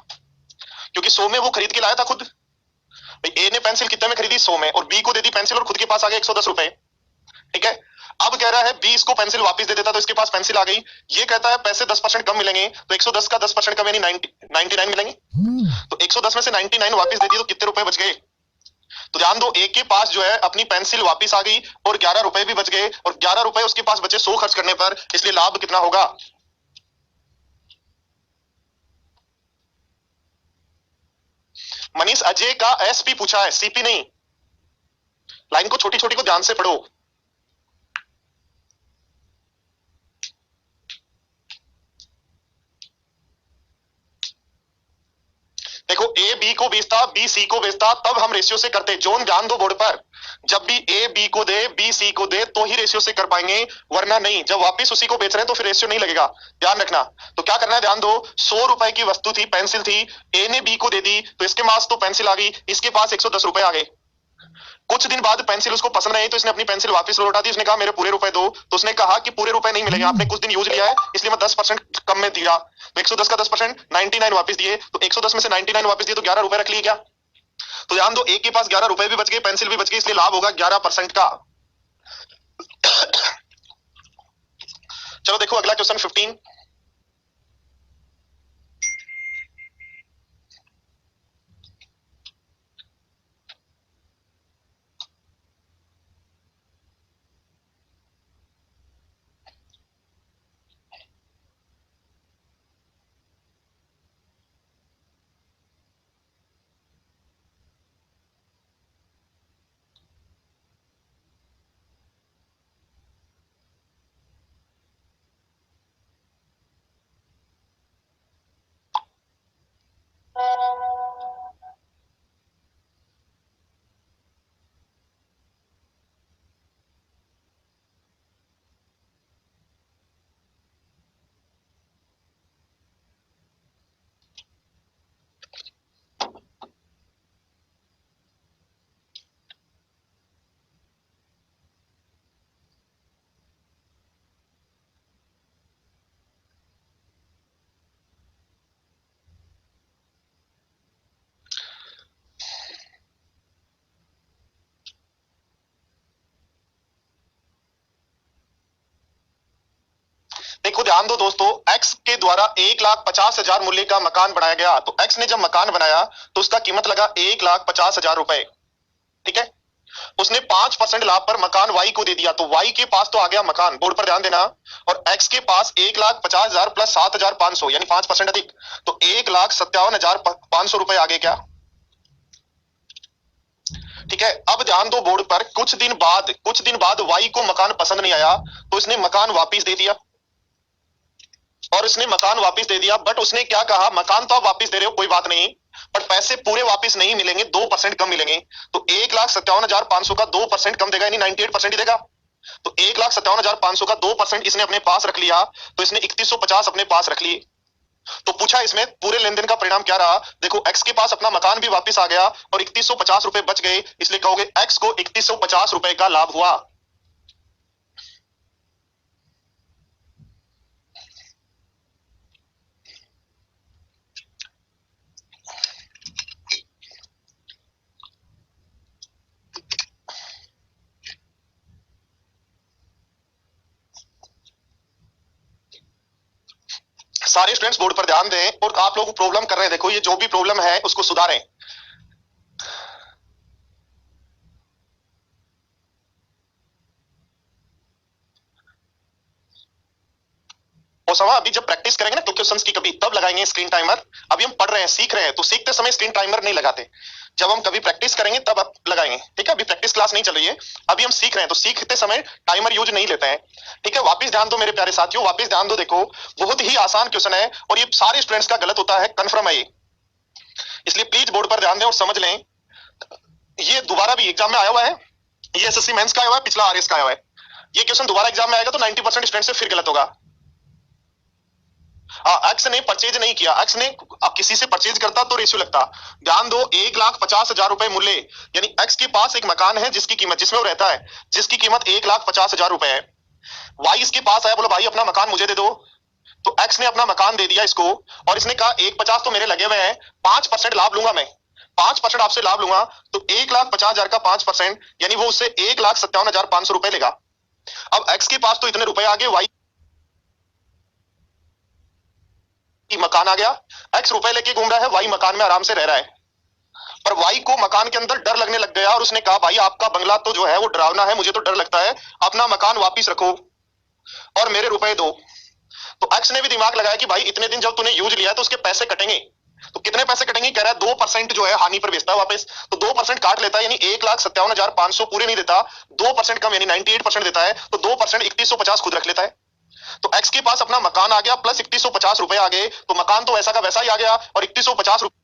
क्योंकि 100 में वो खरीद के लाया था खुद। भाई ए ने पेंसिल कितने में खरीदी? 100 में, और बी को दे दी पेंसिल, और खुद के पास आ गए 110 रुपए। ठीक है। अब कह रहा है बी इसको पेंसिल वापस दे देता तो इसके पास पेंसिल आ गई। ये कहता है पैसे 10% कम मिलेंगे, तो 110 का 10% कम यानी 99 मिलेंगे। तो 110 में से 99 वापस दे दी, तो कितने रुपए बच गए? तो ध्यान दो, ए के पास जो है अपनी पेंसिल वापस आ गई, और 11 रुपए भी बच गए, और 11 रुपए उसके पास बचे 100 खर्च करने पर, इसलिए लाभ कितना होगा? मनीष, अजय का एसपी पूछा है, सीपी नहीं। लाइन को छोटी छोटी को ध्यान से पढ़ो। देखो, ए बी को बेचता, बी सी को बेचता, तब हम रेशियो से करते। जोन ध्यान दो बोर्ड पर, जब भी ए बी को दे, बी सी को दे, तो ही रेशियो से कर पाएंगे, वरना नहीं। जब वापस उसी को बेच रहे हैं तो फिर रेशियो नहीं लगेगा, ध्यान रखना। तो क्या करना है, ध्यान दो, 100 रुपए की वस्तु थी, पेंसिल थी, ए ने बी को दे दी, तो इसके पास तो पेंसिल आ गई, इसके पास 110 रुपए आ गए। कुछ दिन बाद पेंसिल उसको पसंद नहीं, तो इसने अपनी पेंसिल वापस लौटा दी। उसने कहा मेरे पूरे रुपए दो, तो उसने कहा कि पूरे रुपए नहीं मिलेंगे, आपने कुछ दिन यूज लिया है, इसलिए मैं 10% कम में दिया। तो 110 का 10% 99 वापस दिए, तो 110 में से 99 वापस दिए, तो 11 रुपए रख लिए क्या? तो ध्यान दो, एक के पास 11 रुपए भी बच गए, पेंसिल भी बच गई, इसलिए लाभ होगा 11% का। चलो देखो अगला क्वेश्चन 15। देखो ध्यान दो दोस्तों, एक्स के द्वारा 1,50,000 मूल्य का मकान बनाया गया। तो एक्स ने जब मकान बनाया तो उसका कीमत लगा 1,50,000 रुपए, ठीक है। उसने 5% लाभ पर मकान वाई को दे दिया, तो वाई के पास तो आ गया मकान, बोर्ड पर ध्यान देना, और एक्स के पास 1,50,000 प्लस 7,500 यानी 5% अधिक, तो 1,57,500 रुपए आगे क्या, ठीक है। अब ध्यान दो बोर्ड पर, कुछ दिन बाद वाई को मकान पसंद नहीं आया तो इसने मकान वापिस दे दिया, और उसने मकान वापस दे दिया। बट उसने क्या कहा, मकान तो आप वापस दे रहे हो कोई बात नहीं, बट पैसे पूरे वापस नहीं मिलेंगे, 2% कम मिलेंगे। तो 1,57,500 का 2% कम देगा, यानी 98% ही देगा। तो 1,57,500 का 2% इसने अपने पास रख लिया, तो इसने 3150 अपने पास रख लिए। तो पूछा इसमें पूरे लेन देन का परिणाम क्या रहा। देखो एक्स के पास अपना मकान भी वापस आ गया और 3150 रुपए बच गए, इसलिए कहोगे एक्स को 3150 रुपए का लाभ हुआ। सारे स्टूडेंट्स बोर्ड पर ध्यान दें, और आप लोग प्रॉब्लम कर रहे हैं, देखो ये जो भी प्रॉब्लम है उसको सुधारें। ओसामा अभी जब प्रैक्टिस करेंगे ना तो क्वेश्चंस की कभी, तब लगाएंगे स्क्रीन टाइमर। अभी हम पढ़ रहे हैं, सीख रहे हैं, तो सीखते समय स्क्रीन टाइमर नहीं लगाते, जब हम कभी प्रैक्टिस करेंगे तब आप लगाएंगे, ठीक है। अभी प्रैक्टिस क्लास नहीं चल रही है, अभी हम सीख रहे हैं, तो सीखते समय टाइमर यूज नहीं लेते हैं, ठीक है। वापस ध्यान दो मेरे प्यारे साथियों, वापस ध्यान दो, देखो बहुत ही आसान क्वेश्चन है और ये सारे स्टूडेंट्स का गलत होता है, कन्फर्म है ये, इसलिए प्लीज बोर्ड पर ध्यान दें और समझ लें। ये दोबारा भी एग्जाम में आया हुआ है, ये एसएससी मेंस का आया हुआ है, पिछला आरएस का आया हुआ है। ये क्वेश्चन दोबारा एग्जाम में आएगा तो 90% स्टूडेंट से फिर गलत होगा। एक्स ने परचेज नहीं किया, एक्स ने अब किसी से परचेज करता तो रेशियो लगता। ध्यान दो 1,50,000 रुपए मूल्य, यानी एक्स के पास एक मकान है जिसकी कीमत, जिसमें वो रहता है, जिसकी कीमत 1,50,000 रुपए है। वाई इसके पास आया, बोला भाई अपना मकान मुझे दे दो, तो एक्स ने अपना मकान दे दिया इसको, और इसने कहा 1,50 तो मेरे लगे हुए हैं, 5% लाभ लूंगा मैं, 5% आपसे लाभ लूंगा, तो 1,50,000 का 5% यानी वो उससे 1,57,500 रुपए लेगा। अब एक्स के पास तो इतने रुपए आ गए, वाई मकान आ गया, एक्स रुपए लेके घूम रहा है, वाई मकान में आराम से रह रहा है, पर वाई को मकान के अंदर डर लगने लग गया और उसने कहा भाई आपका बंगला तो जो है वो डरावना है, मुझे तो डर लगता है, अपना मकान वापिस रखो और मेरे रुपए दो। तो एक्स ने भी दिमाग लगाया कि भाई इतने दिन जब तूने यूज लिया है तो उसके पैसे कटेंगे, तो कितने पैसे कटेंगे, कह रहा है 2% जो है हानि पर बेचता है वापस, तो 2% काट लेता है, यानी 1,57,500 पूरे नहीं देता, 2% कम यानी 98% देता है, तो 2% 3150 खुद रख लेता है। तो एक्स के पास अपना मकान आ गया प्लस 3150 रुपए आ गए, तो मकान तो वैसा का वैसा ही आ गया, और 3150 रुपए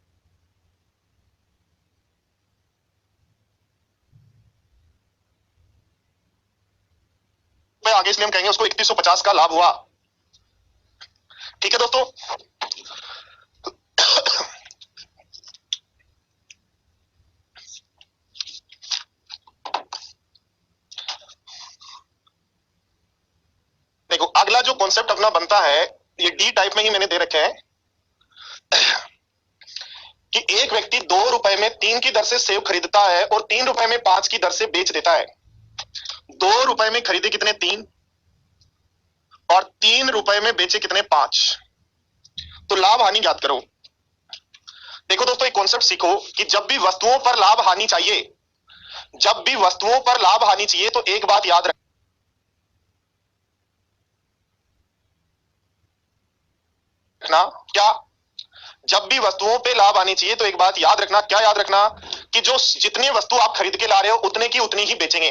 आगे, इसलिए हम कहेंगे उसको 3150 का लाभ हुआ, ठीक है दोस्तों। देखो अगला जो कॉन्सेप्ट अपना बनता है, ये डी टाइप में ही मैंने दे रखे हैं, कि एक व्यक्ति 2 रुपए में 3 की दर से सेव खरीदता है और 3 रुपए में 5 की दर से बेच देता है। 2 रुपए में खरीदे कितने 3, और 3 रुपए में बेचे कितने 5, तो लाभ हानि ज्ञात करो। देखो दोस्तों एक कॉन्सेप्ट सीखो कि जब भी वस्तुओं पर लाभ हानि चाहिए, जब भी वस्तुओं पर लाभ हानि चाहिए, तो एक बात याद रखना, क्या, जब भी वस्तुओं पे लाभ आनी चाहिए तो एक बात याद रखना, क्या याद रखना, कि जो जितनी वस्तु आप खरीद के ला रहे हो उतने की उतनी ही बेचेंगे।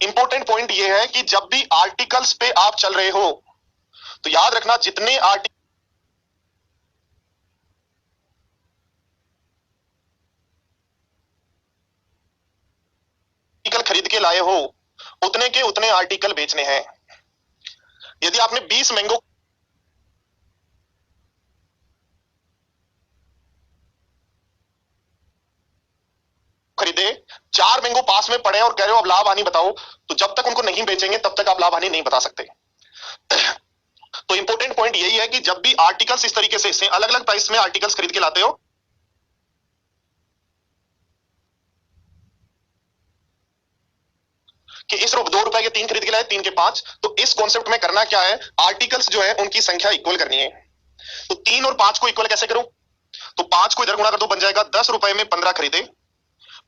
इंपॉर्टेंट पॉइंट ये है कि जब भी आर्टिकल्स पे आप चल रहे हो तो याद रखना जितने आर्टिकल खरीद के लाए हो उतने के उतने आर्टिकल बेचने हैं। यदि आपने 20 मैंगो खरीदे, 4 मैंगो पास में पड़े और कह रहे हो अब लाभ हानि बताओ, तो जब तक उनको नहीं बेचेंगे तब तक आप लाभ हानि नहीं बता सकते। तो इंपॉर्टेंट पॉइंट यही है कि जब भी आर्टिकल्स इस तरीके से अलग अलग प्राइस में आर्टिकल्स खरीद के लाते हो, कि इस 2 रुपए के 3 खरीद के लाए, 3 के 5। तो इस कॉन्सेप्ट में करना क्या है, आर्टिकल्स जो है उनकी संख्या इक्वल करनी है। तो 3 और 5 को इक्वल कैसे करूं, तो 5 को इधर गुणा कर दो, बन जाएगा 10 रुपए में 15 खरीदे।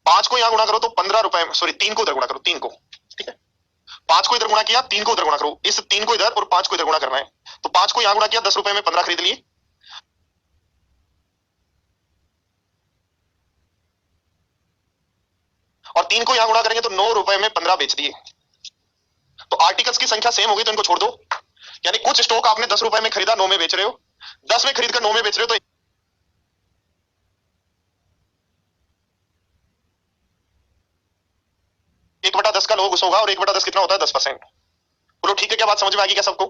5 को यहां गुणा करो तो 15 रुपए में, सॉरी 3 को इधर गुणा करो, 3 को, ठीक है। 5 को इधर गुणा किया, 3 को इधर गुणा करो, इस 3 को इधर और 5 को इधर गुणा करना है। तो 5 को यहां गुणा किया, 10 रुपए में 15 खरीद लिए। और 3 को यहां गुणा करेंगे तो 9 रुपए में 15 बेच दिए। तो आर्टिकल्स की संख्या सेम होगी तो इनको छोड़ दो। यानी कुछ स्टॉक आपने 10 रुपए में खरीदा, 9 में बेच रहे हो, 10 में खरीद कर 9 में बेच रहे हो, तो 1/10 का लॉस होगा। और 1/10 कितना होता है, 10%। बोलो ठीक है, क्या बात समझ में आ गई क्या सबको?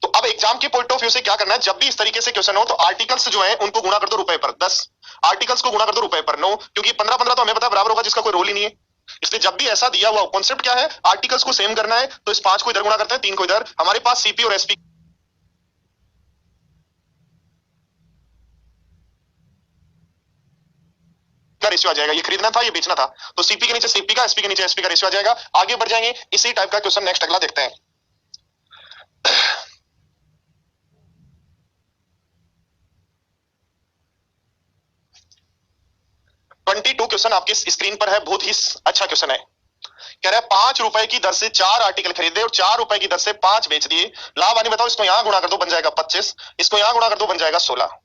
तो अब एग्जाम के पॉइंट ऑफ व्यू से क्या करना है, जब भी इस तरीके से क्वेश्चन हो तो आर्टिकल्स जो है उनको गुणा कर दो रुपए पर, 10 आर्टिकल्स को गुणा कर दो रुपए पर 9, क्योंकि 15-15 तो हमें पता है बराबर होगा, जिसका कोई रोल ही नहीं है। इसलिए जब भी ऐसा दिया हुआ कॉन्सेप्ट क्या है, आर्टिकल्स को सेम करना है। तो इस 5 को इधर गुणा करते हैं, 3 को इधर, हमारे पास सीपी और एसपी का रेशियो आ जाएगा। ये खरीदना था, ये बेचना था, तो सीपी के नीचे सीपी का, एसपी के नीचे एसपी का रेशियो आ जाएगा। आगे बढ़ जाएंगे, इसी टाइप का क्वेश्चन नेक्स्ट अगला देखते हैं। 22 क्वेश्चन आपके स्क्रीन पर है, बहुत ही अच्छा क्वेश्चन है। कह रहा है 5 रुपए की दर से 4 आर्टिकल खरीदे और 4 रुपए की दर से 5 बेच दिए, लाभ हानि बताओ। इसको यहां गुणा कर दो, बन जाएगा 25, इसको यहां गुणा कर दो, बन जाएगा 16।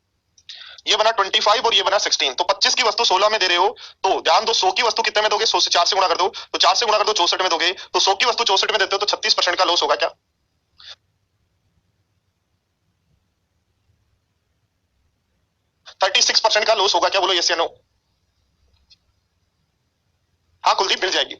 ये बना 25 और ये बना 16। तो 25 की वस्तु 16 में दे रहे हो, तो ध्यान दो 100 की वस्तु कितने में दोगे, 100 से 4 से गुणा कर दो, तो 4 से गुणा कर दो 64 में दोगे। तो 100 की वस्तु 64 में देते हो तो 36% का लॉस होगा क्या? 36% का लॉस होगा क्या, बोलो यस या नो? हाँ कुलदीप, मिल जाएगी।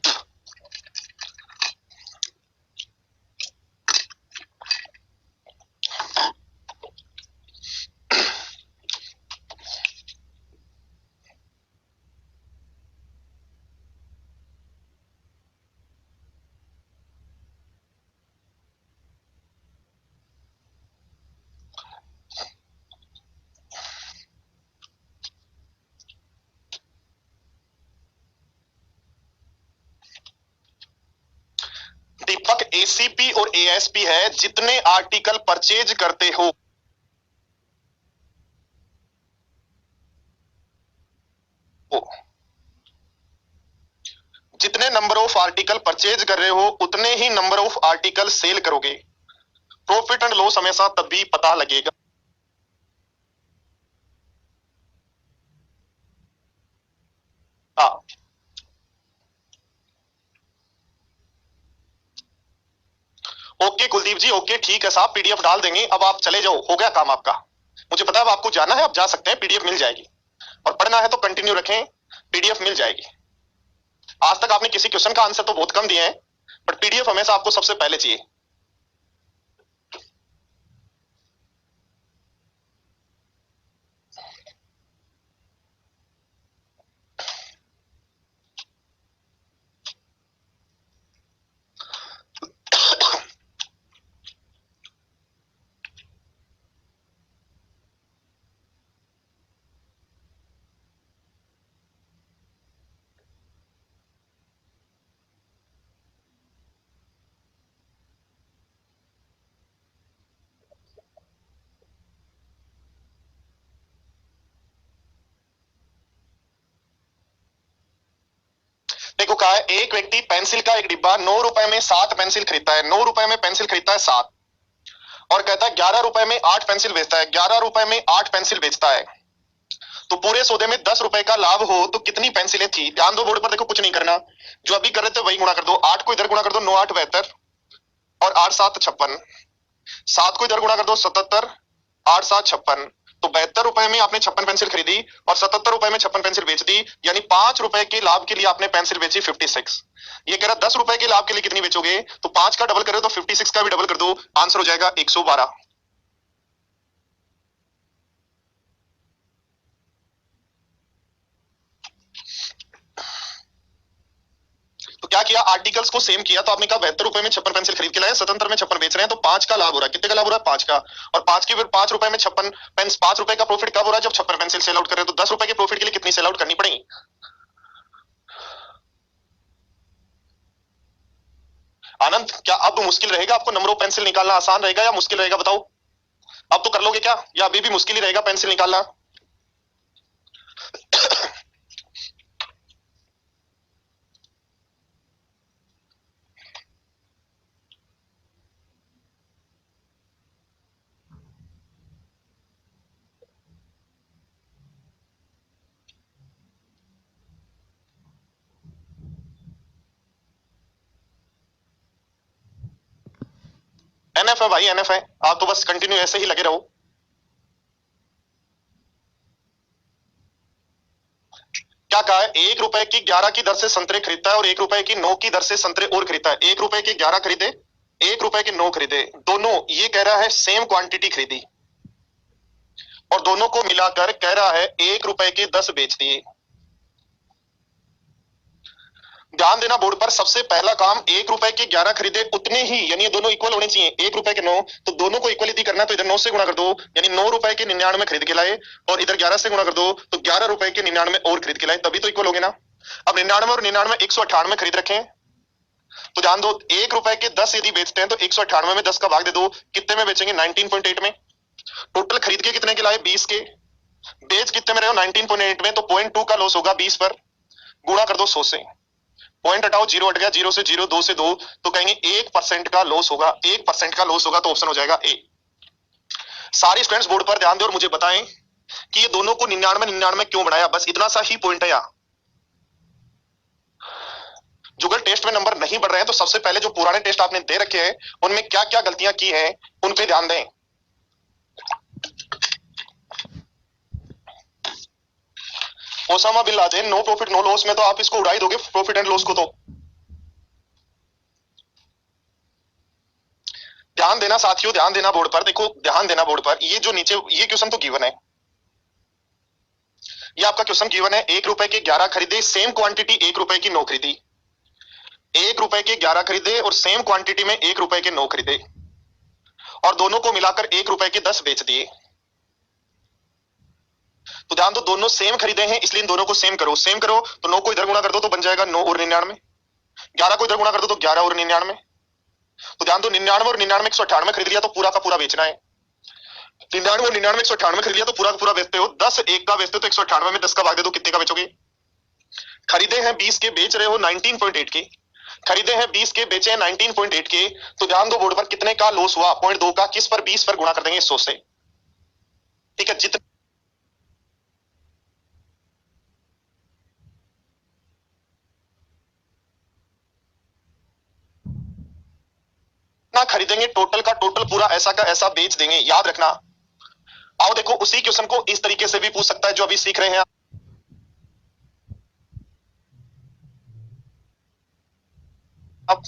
दीपक, एसीपी और एएसपी है, जितने आर्टिकल परचेज करते हो जितने नंबर ऑफ आर्टिकल परचेज कर रहे हो उतने ही नंबर ऑफ आर्टिकल सेल करोगे। प्रॉफिट एंड लॉस हमेशा तभी पता लगेगा। हाँ, ओके कुलदीप जी, ओके ठीक है साहब, पीडीएफ डाल देंगे। अब आप चले जाओ, हो गया काम आपका। मुझे पता है अब आपको जाना है, आप जा सकते हैं, पीडीएफ मिल जाएगी। और पढ़ना है तो कंटिन्यू रखें, पीडीएफ मिल जाएगी। आज तक आपने किसी क्वेश्चन का आंसर तो बहुत कम दिए हैं, बट पीडीएफ हमेशा आपको सबसे पहले चाहिए। देखो कहा है, एक व्यक्ति पेंसिल का एक डिब्बा 9 रुपए में 7 पेंसिल खरीदता है, 9 रुपए में पेंसिल खरीदता है 7, और कहता है 11 रुपए में 8 पेंसिल बेचता है, 11 रुपए में 8 पेंसिल बेचता है। तो पूरे सौदे में 10 रुपए का लाभ हो तो कितनी पेंसिलें थी? ध्यान दो, बोर्ड पर देखो, कुछ नहीं करना, जो अभी कर रहे थे वही गुणा कर दो। 8 को इधर गुणा कर दो, 9 8 72, और 8 7 56। 7 को इधर गुणा कर दो, 77, 8 7 56। तो 72 रुपए में आपने 56 पेंसिल खरीदी और 77 रुपए में 56 पेंसिल बेच दी, यानी 5 रुपए के लाभ के लिए आपने पेंसिल बेची 56। ये कह रहा 10 रुपए के लाभ के लिए कितनी बेचोगे? तो 5 का डबल करो तो 56 का भी डबल कर दो, आंसर हो जाएगा 112। तो क्या किया, आर्टिकल्स को सेम किया। तो आपने कहा 72 रुपए में 56 पेंसिल खरीद के लाए, 77 में 56 बेच रहे हैं, तो 5 का लाभ हो रहा है। कितने का लाभ हो रहा है? 5 का। और 5 की फिर 5 रुपए में 56 पेंस, 5 रुपए का प्रॉफिट कब हो रहा है? जब 56 पेंसिल सेल आउट कर रहे हो। तो 10 रुपए के प्रॉफिट के लिए कितनी सेल आउट करनी पड़ेगी? आनंद, क्या अब मुश्किल रहेगा आपको नंबर ऑफ पेंसिल निकालना? आसान रहेगा या मुश्किल रहेगा बताओ? अब तो कर लोगे क्या, या अभी भी मुश्किल ही रहेगा पेंसिल निकालना? एनएफ है भाई, एनएफ है। आप तो बस कंटिन्यू ऐसे ही लगे रहो। क्या कहा है? 1 रुपए की 11 की दर से संतरे खरीदता है और 1 रुपए की 9 की दर से संतरे और खरीदता है। 1 रुपए की 11 खरीदे, 1 रुपए की 9 खरीदे, दोनों ये कह रहा है सेम क्वांटिटी खरीदी और दोनों को मिलाकर कह रहा है 1 रुपए के 10 बेच दिए। ध्यान देना बोर्ड पर, सबसे पहला काम 1 रुपए के 11 खरीदे उतने ही, यानी ये दोनों इक्वल होने चाहिए। 1 रुपए के 9, तो दोनों को इक्वल यदि करना तो इधर 9 से गुणा कर दो, यानी 9 रुपए के 99 खरीद के लाए, और इधर 11 से गुणा कर दो तो 11 रुपए के 99 और खरीद के लाए, तभी तो इक्वल हो गए ना। अब 99 और 99 198 खरीद रखे हैं, तो ध्यान दो 1 रुपए के 10 यदि बेचते हैं तो 198 में 10 का भाग दे दो, कितने में बेचेंगे? 19.8 में। टोटल खरीद के कितने के लाए? 20 के। बेच कितने में रहे हो? 19.8 में, तो 0.2 का लॉस होगा 20 पर, गुणा कर दो 100 से, पॉइंट हटाओ, जीरो हट गया, 0 से 0, 2 से 2, तो कहेंगे 1% का लॉस होगा। 1% का लॉस होगा तो ऑप्शन हो जाएगा ए। सारे स्टूडेंट्स बोर्ड पर ध्यान दें और मुझे बताएं कि ये दोनों को 99 99 क्यों बढ़ाया, बस इतना सा ही पॉइंट है यहाँ। जुगल टेस्ट में नंबर नहीं बढ़ रहे हैं तो सबसे पहले जो पुराने टेस्ट आपने दे रखे हैं उनमें क्या क्या गलतियां की हैं उन पे ध्यान दें। Osama bin Laden no profit no loss में तो आप इसको उड़ा ही दोगे, प्रॉफिट एंड लॉस को। तो ध्यान देना साथियों, ध्यान देना बोर्ड पर, देखो ध्यान देना बोर्ड पर, ये जो नीचे ये क्वेश्चन तो गिवन है, ये आपका क्वेश्चन गिवन है। 1 रुपए के 11 खरीदे, सेम क्वांटिटी 1 रुपए की 9 खरीदी। 1 रुपए के 11 खरीदे और सेम क्वांटिटी में 1 रुपए के 9 खरीदे और दोनों को मिलाकर 1 रुपए के 10 बेच दिए। तो ध्यान दो दोनों सेम खरीदे हैं इसलिए इन दोनों को सेम करो। सेम करो तो 9 को इधर गुणा कर दो तो बन जाएगा 9 और 99, 11 को इधर गुणा कर दो तो 11 और 99। तो ध्यान दो 99 और 99 198 खरीद लिया तो पूरा का पूरा बेचना है। 99 और 99 198 खरीद लिया तो पूरा का पूरा बेचते हो। 10 1 का बेचते हो तो 198 में 10 का भाग दे दो, कितने का बेचोगे? खरीदे हैं 20 के, बेच रहे हो 19.8 के। खरीदे हैं 20 के, बेचे हैं 19.8 के, तो ध्यान दो बोर्ड पर कितने का लॉस हुआ? 0.2 का। किस पर? 20 पर गुणा कर देंगे 100 से। ठीक है, जितना खरीदेंगे टोटल का टोटल पूरा ऐसा का ऐसा बेच देंगे, याद रखना। आओ देखो उसी क्वेश्चन को इस तरीके से भी पूछ सकता है जो अभी सीख रहे हैं अब।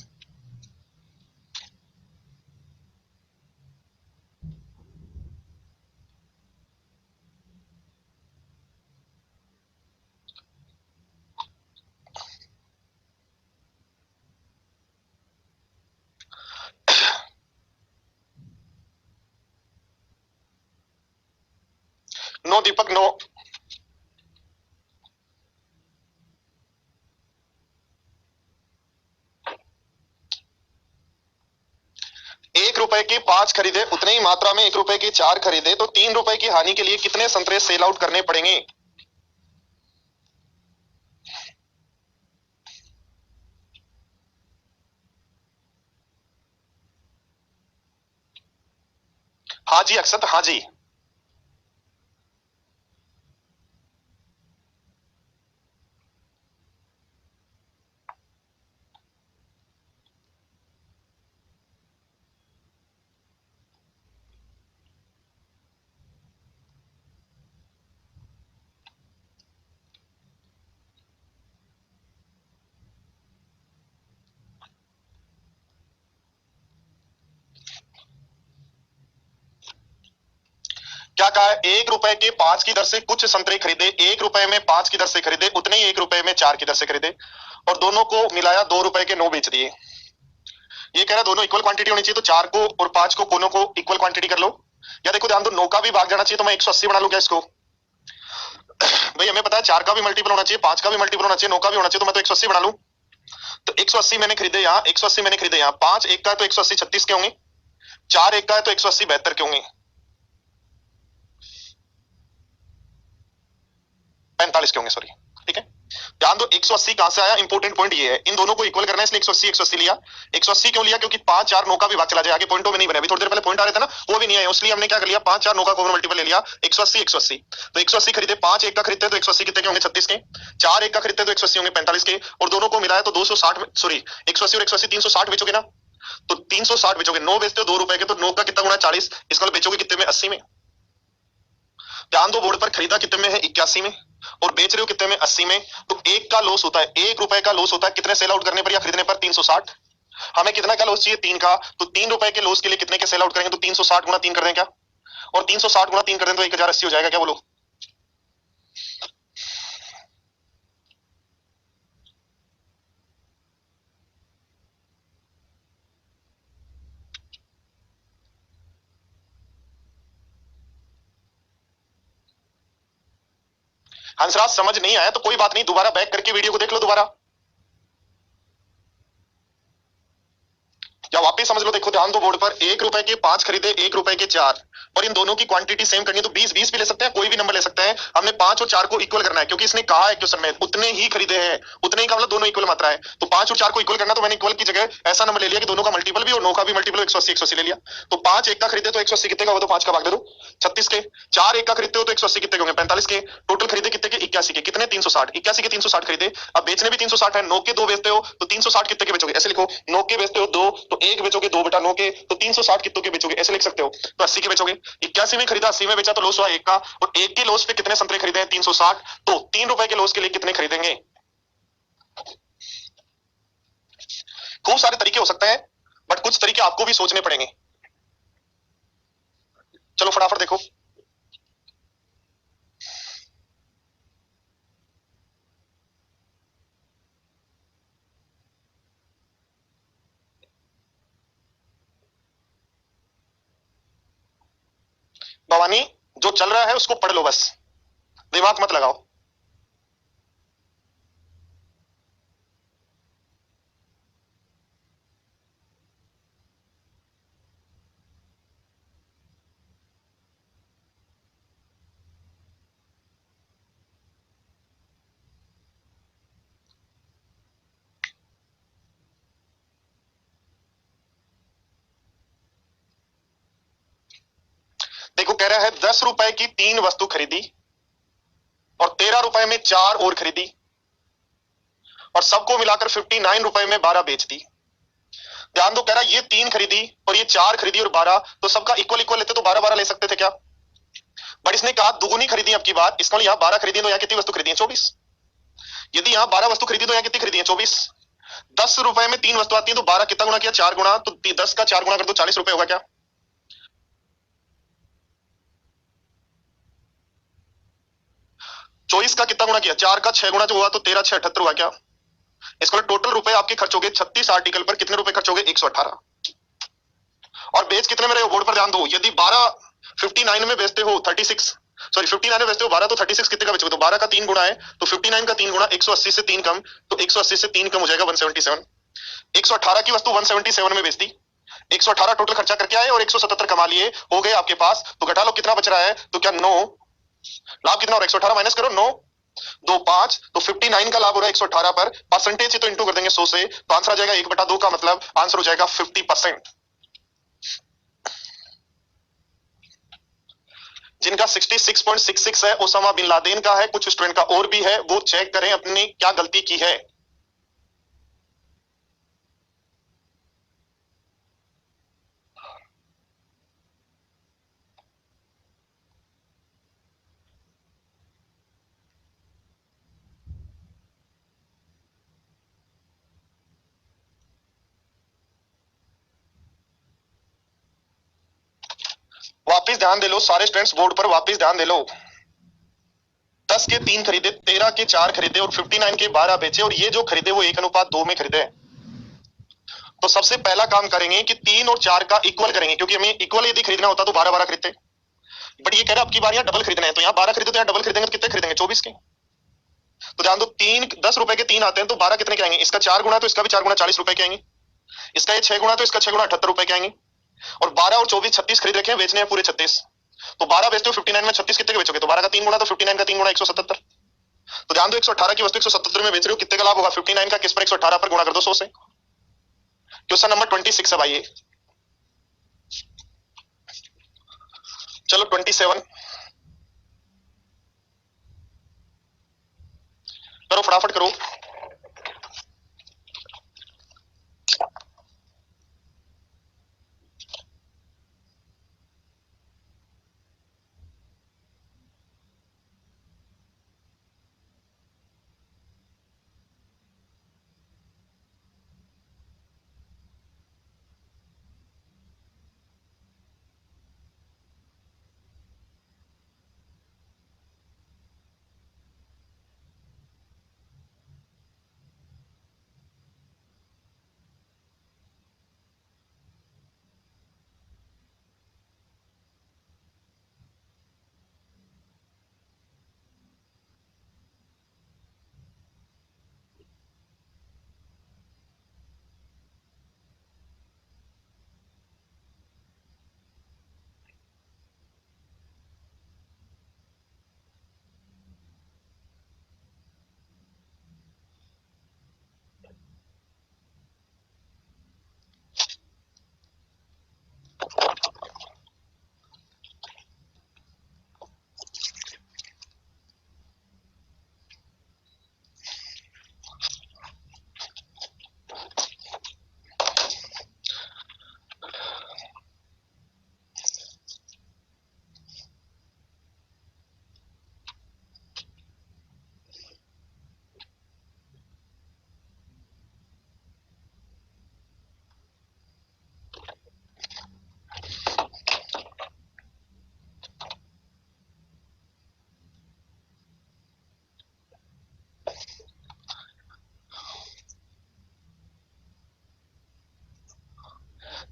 नो दीपक नो। 1 रुपए के 5 खरीदे उतने ही मात्रा में 1 रुपए के 4 खरीदे तो 3 रुपए की हानि के लिए कितने संतरे सेल आउट करने पड़ेंगे? हाँ जी अक्षत, हाँ जी। क्या कहा है? 1 रुपए के 5 की दर से कुछ संतरे खरीदे, 1 रुपए में 5 की दर से खरीदे उतने ही 1 रुपए में 4 की दर से खरीदे और दोनों को मिलाया 2 रुपए के 9 बेच दिए। ये कह रहा है दोनों इक्वल क्वांटिटी होनी चाहिए, तो 4 को और 5 को दोनों को इक्वल क्वांटिटी कर लो। या देखो ध्यान दो 9 का भी भाग जाना चाहिए, तो मैं 180 बना लूं क्या इसको? भाई हमें पता है 4 का भी मल्टीपल होना चाहिए, 5 का भी मल्टीपल होना चाहिए, 9 का भी होना चाहिए, तो मैं तो 180 बना लूं। तो 180 मैंने खरीदे यहाँ, 180 मैंने खरीदे यहाँ, 5 एक का है तो 180 36 के होंगे, 4 एक का है तो 180 72 के होंगे, 45 के होंगे, सॉरी। ठीक है, ध्यान दो 180 कहां से आया, इंपोर्टेंट पॉइंट ये है, इन दोनों को इक्वल करना है इसलिए 180 180 लिया। 180 क्यों लिया, क्योंकि 5 4 9 का भी भाग चला जाए, आगे पॉइंटों में नहीं बने, अभी थोड़ी देर पहले पॉइंट आ रहे थे ना, वो भी नहीं है, इसलिए हमने क्या कर लिया, 5 4 9 का कॉमन मल्टीपल ले लिया, 180 180। तो 180 खरीदे, 5 एक का खरीदते तो 180 कितने के होंगे, 36 के, 4 एक का खरीदते तो 180 होंगे 45 के, और दोनों को मिलाया तो 260, सॉरी 180 और 180 360 बेचोगे ना, तो 360 बेचोगे, 9 बेचते हो 2 रुपए के, तो 9 का कितना गुना 40, इसका बेचोगे कितने में, 80 में। ध्यान दो बोर्ड पर, खरीदा कितने में है, 81 में, और बेच रहे हो कितने में, 80 में। तो एक का लॉस होता है, 1 रुपए का लॉस होता है कितने सेल आउट करने पर या खरीदने पर, 360। हमें कितना का लॉस चाहिए, 3 का, तो 3 रुपए के लॉस के लिए कितने के सेल आउट करेंगे, तो 360 गुना 3 कर दें क्या, और 360 गुना 3 कर दें तो 1080 हो जाएगा, क्या बोलो। हंसराज समझ नहीं आया तो कोई बात नहीं, दोबारा बैक करके वीडियो को देख लो दोबारा, या वापस समझ लो। देखो ध्यान दो बोर्ड पर, 1 रुपए के 5 खरीदे, 1 रुपए के 4, और इन दोनों की क्वांटिटी सेम करनी है तो 20 20 भी ले सकते हैं, कोई भी नंबर ले सकते हैं। हमने 5 और 4 को इक्वल करना है, क्योंकि इसने कहा है क्वेश्चन में उतने ही खरीदे हैं, उतने ही का मतलब दोनों इक्वल मात्रा है, तो 5 और 4 को इक्वल करना, तो मैंने इक्वल की जगह ऐसा नंबर ले लिया कि दोनों का मल्टीपल भी और 9 का भी मल्टीपल 180 180 ले लिया। तो 5 एक का खरीदे तो 180 कितने का हो, तो 5 का भाग दे दो 36 के, 4 एक का खरीदते हो तो 180 कितने होंगे, 45 के, टोटल खरीदे कितने के, 81 के, कितने 360, 81 के 360 खरीदे। अब बेचने भी 360 है, 9 के 2 बेचते हो तो 360 कितने के बेचोगे, ऐसे लिखो, 9 के बेचते हो 2 तो 1 बेचोगे, 2 बटा 9 के, तो 360 कितनों के बेचोगे, ऐसे लिख सकते हो। तो 80 के बेचोगे, 81 में खरीदा 80 में बेचा तो लॉस हुआ 1 का, और 1 के लॉस पे कितने संतरे खरीदे हैं, 360, तो 3 रुपए के लॉस के लिए कितने खरीदेंगे। खूब सारे तरीके हो सकते हैं, बट कुछ तरीके आपको भी सोचने पड़ेंगे। चलो फटाफट देखो, भवानी जो चल रहा है उसको पढ़ लो, बस दिमाग मत लगाओ। देखो कह रहा है 10 रुपए की 3 वस्तु खरीदी और 13 रुपए में 4 और खरीदी, और सबको मिलाकर 59 रुपए में 12 बेच दी। ध्यान दो, कह रहा है ये 3 खरीदी और ये 4 खरीदी और 12, तो सबका इक्वल इक्वल लेते तो 12 12 ले सकते थे क्या, बट इसने कहा दुगुनी खरीदी। अब की बात, इसको यहाँ 12 खरीदी तो यहाँ कितनी वस्तु खरीदी है, 24। यदि यहाँ 12 वस्तु खरीदी तो यहाँ कितनी खरीदी है, 24। 10 रुपए में 3 वस्तु आती है तो 12 कितना गुना किया, 4 गुना, तो 10 का 4 गुना कर दो 40 रुपए होगा क्या। 24 का कितना गुना किया, 4 का 6 गुना जो हुआ तो 13 6 78 हुआ क्या। इसको टोटल रुपए आपके खर्च हो गए 36 आर्टिकल पर, कितने रुपए खर्च हो गए, 118। और बेच कितने में रहे हो, बोर्ड पर ध्यान दो, यदि 12 59 में बेचते हो 36, सॉरी 59 में बेचते हो 12 तो 36 कितने का बेचोगे, तो 12 का 3 गुना है, तो 59 का 3 गुना 180 से 3 कम, तो 180 से 3 कम हो जाएगा 177। 118 की वस्तु 177 में बेच दी, 118 टोटल खर्चा करके आए और 177 कमा लिए, हो गए आपके पास। तो घटा लो कितना बच रहा है, तो क्या 9, लाभ कितना हो रहा है, 118 माइनस करो 9 2 5, तो 59 का लाभ हो रहा है 118 पर, परसेंटेज से तो इंटू कर देंगे 100 से, तो आंसर आ जाएगा 1/2 का मतलब आंसर हो जाएगा 50%। जिनका 66.66 है ओसामा बिन लादेन का है, कुछ स्टूडेंट का और भी है, वो चेक करें अपनी क्या गलती की है। वापिस ध्यान दे लो सारे स्टूडेंट्स, बोर्ड पर वापिस ध्यान दे लो। 10 के 3 खरीदे, 13 के 4 खरीदे और 59 के 12 बेचे, और ये जो खरीदे वो 1:2 में खरीदे। तो सबसे पहला काम करेंगे कि 3 और 4 का इक्वल करेंगे, क्योंकि हमें इक्वल यदि खरीदना होता तो 12 12 खरीदते, बट ये कह रहा है अब की बार यहाँ डबल खरीदना है, तो यहाँ 12 खरीदे तो यहाँ डबल खरीदेंगे तो कितने खरीदेंगे, 24 के। तो ध्यान दो, 10 रुपए के 3 आते हैं तो 12 कितने के आएंगे? इसका 4 गुना तो इसका भी 4 गुना 40 रुपए के आएंगे। इसका ये 6 गुना तो इसका 6 गुना 78 रुपए के आएंगे। और 12 और 24 36 खरीद रखे हैं, बेचने हैं पूरे 36। तो 12 बेचते हो 59 में, 36 कितने के बेचोगे? तो 12 का 3 गुना तो 59 का 3 गुना 177। तो ध्यान दो, 118 की वस्तु 177 में बेच रहे हो, कितने का लाभ होगा? 59 का किस पर? 118 पर गुणा कर दो 100 से। क्वेश्चन नंबर 26 है भाई ये। चलो 27 करो, फटाफट करो।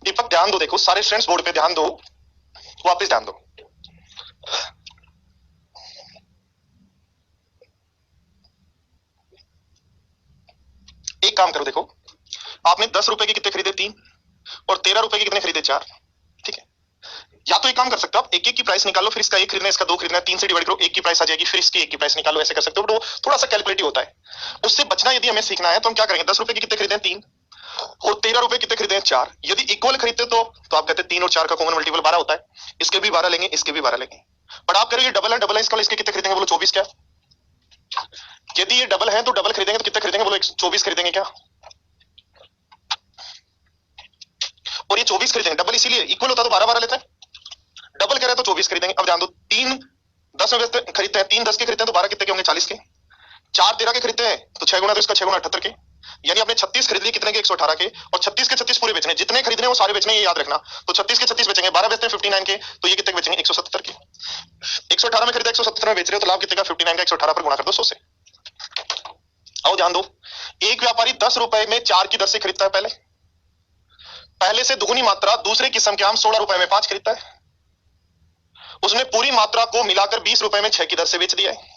दीपक ध्यान दो, देखो सारे स्टूडेंट्स बोर्ड पे ध्यान दो, वापस ध्यान दो। एक काम करो, देखो आपने 10 रुपए के कितने खरीदे? 3। और 13 रुपए के कितने खरीदे? 4। ठीक है, या तो एक काम कर सकते हो आप, एक एक की प्राइस निकालो, फिर इसका एक खरीदना है, इसका 2 खरीदना है, 3 से डिवाइड करो, एक की प्राइस आ जाएगी, फिर इसकी एक की प्राइस निकालो, ऐसे कर सकते हो। तो थोड़ा सा कैलकुलेटिव होता है। उससे बचना यदि हमें सीखना है तो हम क्या करेंगे? 10 रुपए के कितने खरीदे? 3। और 13 रुपए कितने खरीदे हैं? 4। यदि इक्वल खरीदते तो आप कहते 3 और 4 का कॉमन मल्टीपल 12 होता है, इसके भी 12 लेंगे, इसके भी 12 लेंगे। बट आप करेंगे डबल है, डबल है, इसका इसके कितने खरीदेंगे? बोलो 24। क्या यदि ये डबल है तो डबल खरीदेंगे तो कितने खरीदेंगे? बोलो 24 खरीदेंगे क्या? और ये 24 खरीदेंगे, डबल इसीलिए इक्वल होता तो 12 लेते हैं, डबल कह रहे तो 24 खरीदेंगे। अब ध्यान दो, 3 10 में खरीदते हैं, 3 10 के खरीदते हैं तो 12 कितने के होंगे? 40 के। 4 13 के खरीदते हैं तो 6 गुना तो इसका 6 गुना 78 के। यानी आपने 36 खरीद लिए, कितने के? 118 के। और 36 के 36 पूरे बेचने, जितने खरीदने वो सारे बेचने, ये याद रखना। तो 36 के 36 बेचेंगे, 12 बेचते हैं 59 के, तो ये कितने के बेचेंगे? 177 के। 118 में खरीदा, 177 में बेच रहे हो, तो लाभ कितने का? 59 का 118 पर गुणा कर दो 100 से। आओ ध्यान दो, एक व्यापारी 10 रुपए में 4 की दर से खरीदता है, पहले से दुगुनी मात्रा दूसरे किस्म के आम 16 रुपए में 5 खरीदता है। उसने पूरी मात्रा को मिलाकर 20 रुपए में 6 की दर से बेच दिया है।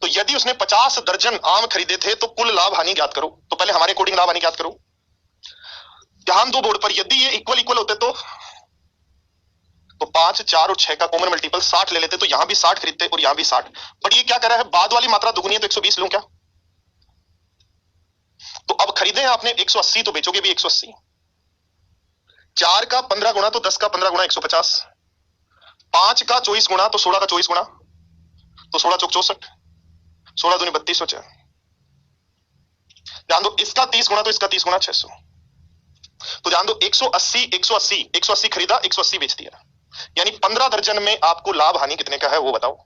तो यदि उसने 50 दर्जन आम खरीदे थे तो कुल लाभ हानि ज्ञात करो। तो पहले हमारे अकॉर्डिंग लाभ हानि ज्ञात करो। ध्यान दो बोर्ड पर, यदि ये इक्वल इक्वल होते तो 5 4 और 6 का कॉमन मल्टीपल 60 ले लेते, तो यहां भी 60 खरीदते और यहां भी 60। बट ये क्या कह रहा है? बाद वाली मात्रा दुगुनी है तो 120 लूं क्या? तो अब खरीदे हैं आपने 180 तो बेचोगे भी 180। 4 का 15 गुना तो 10 का 15 गुना 150। 5 का 24 गुना तो 16 का 24 गुना, तो 16 चौक 64, 16 दूनी 32 हो जाए। ध्यान दो, इसका 30 गुना तो इसका 30 गुना 600। तो ध्यान दो, 180 180 180 खरीदा, 180 बेच दिया, यानी 15 दर्जन में आपको लाभ हानि कितने का है वो बताओ।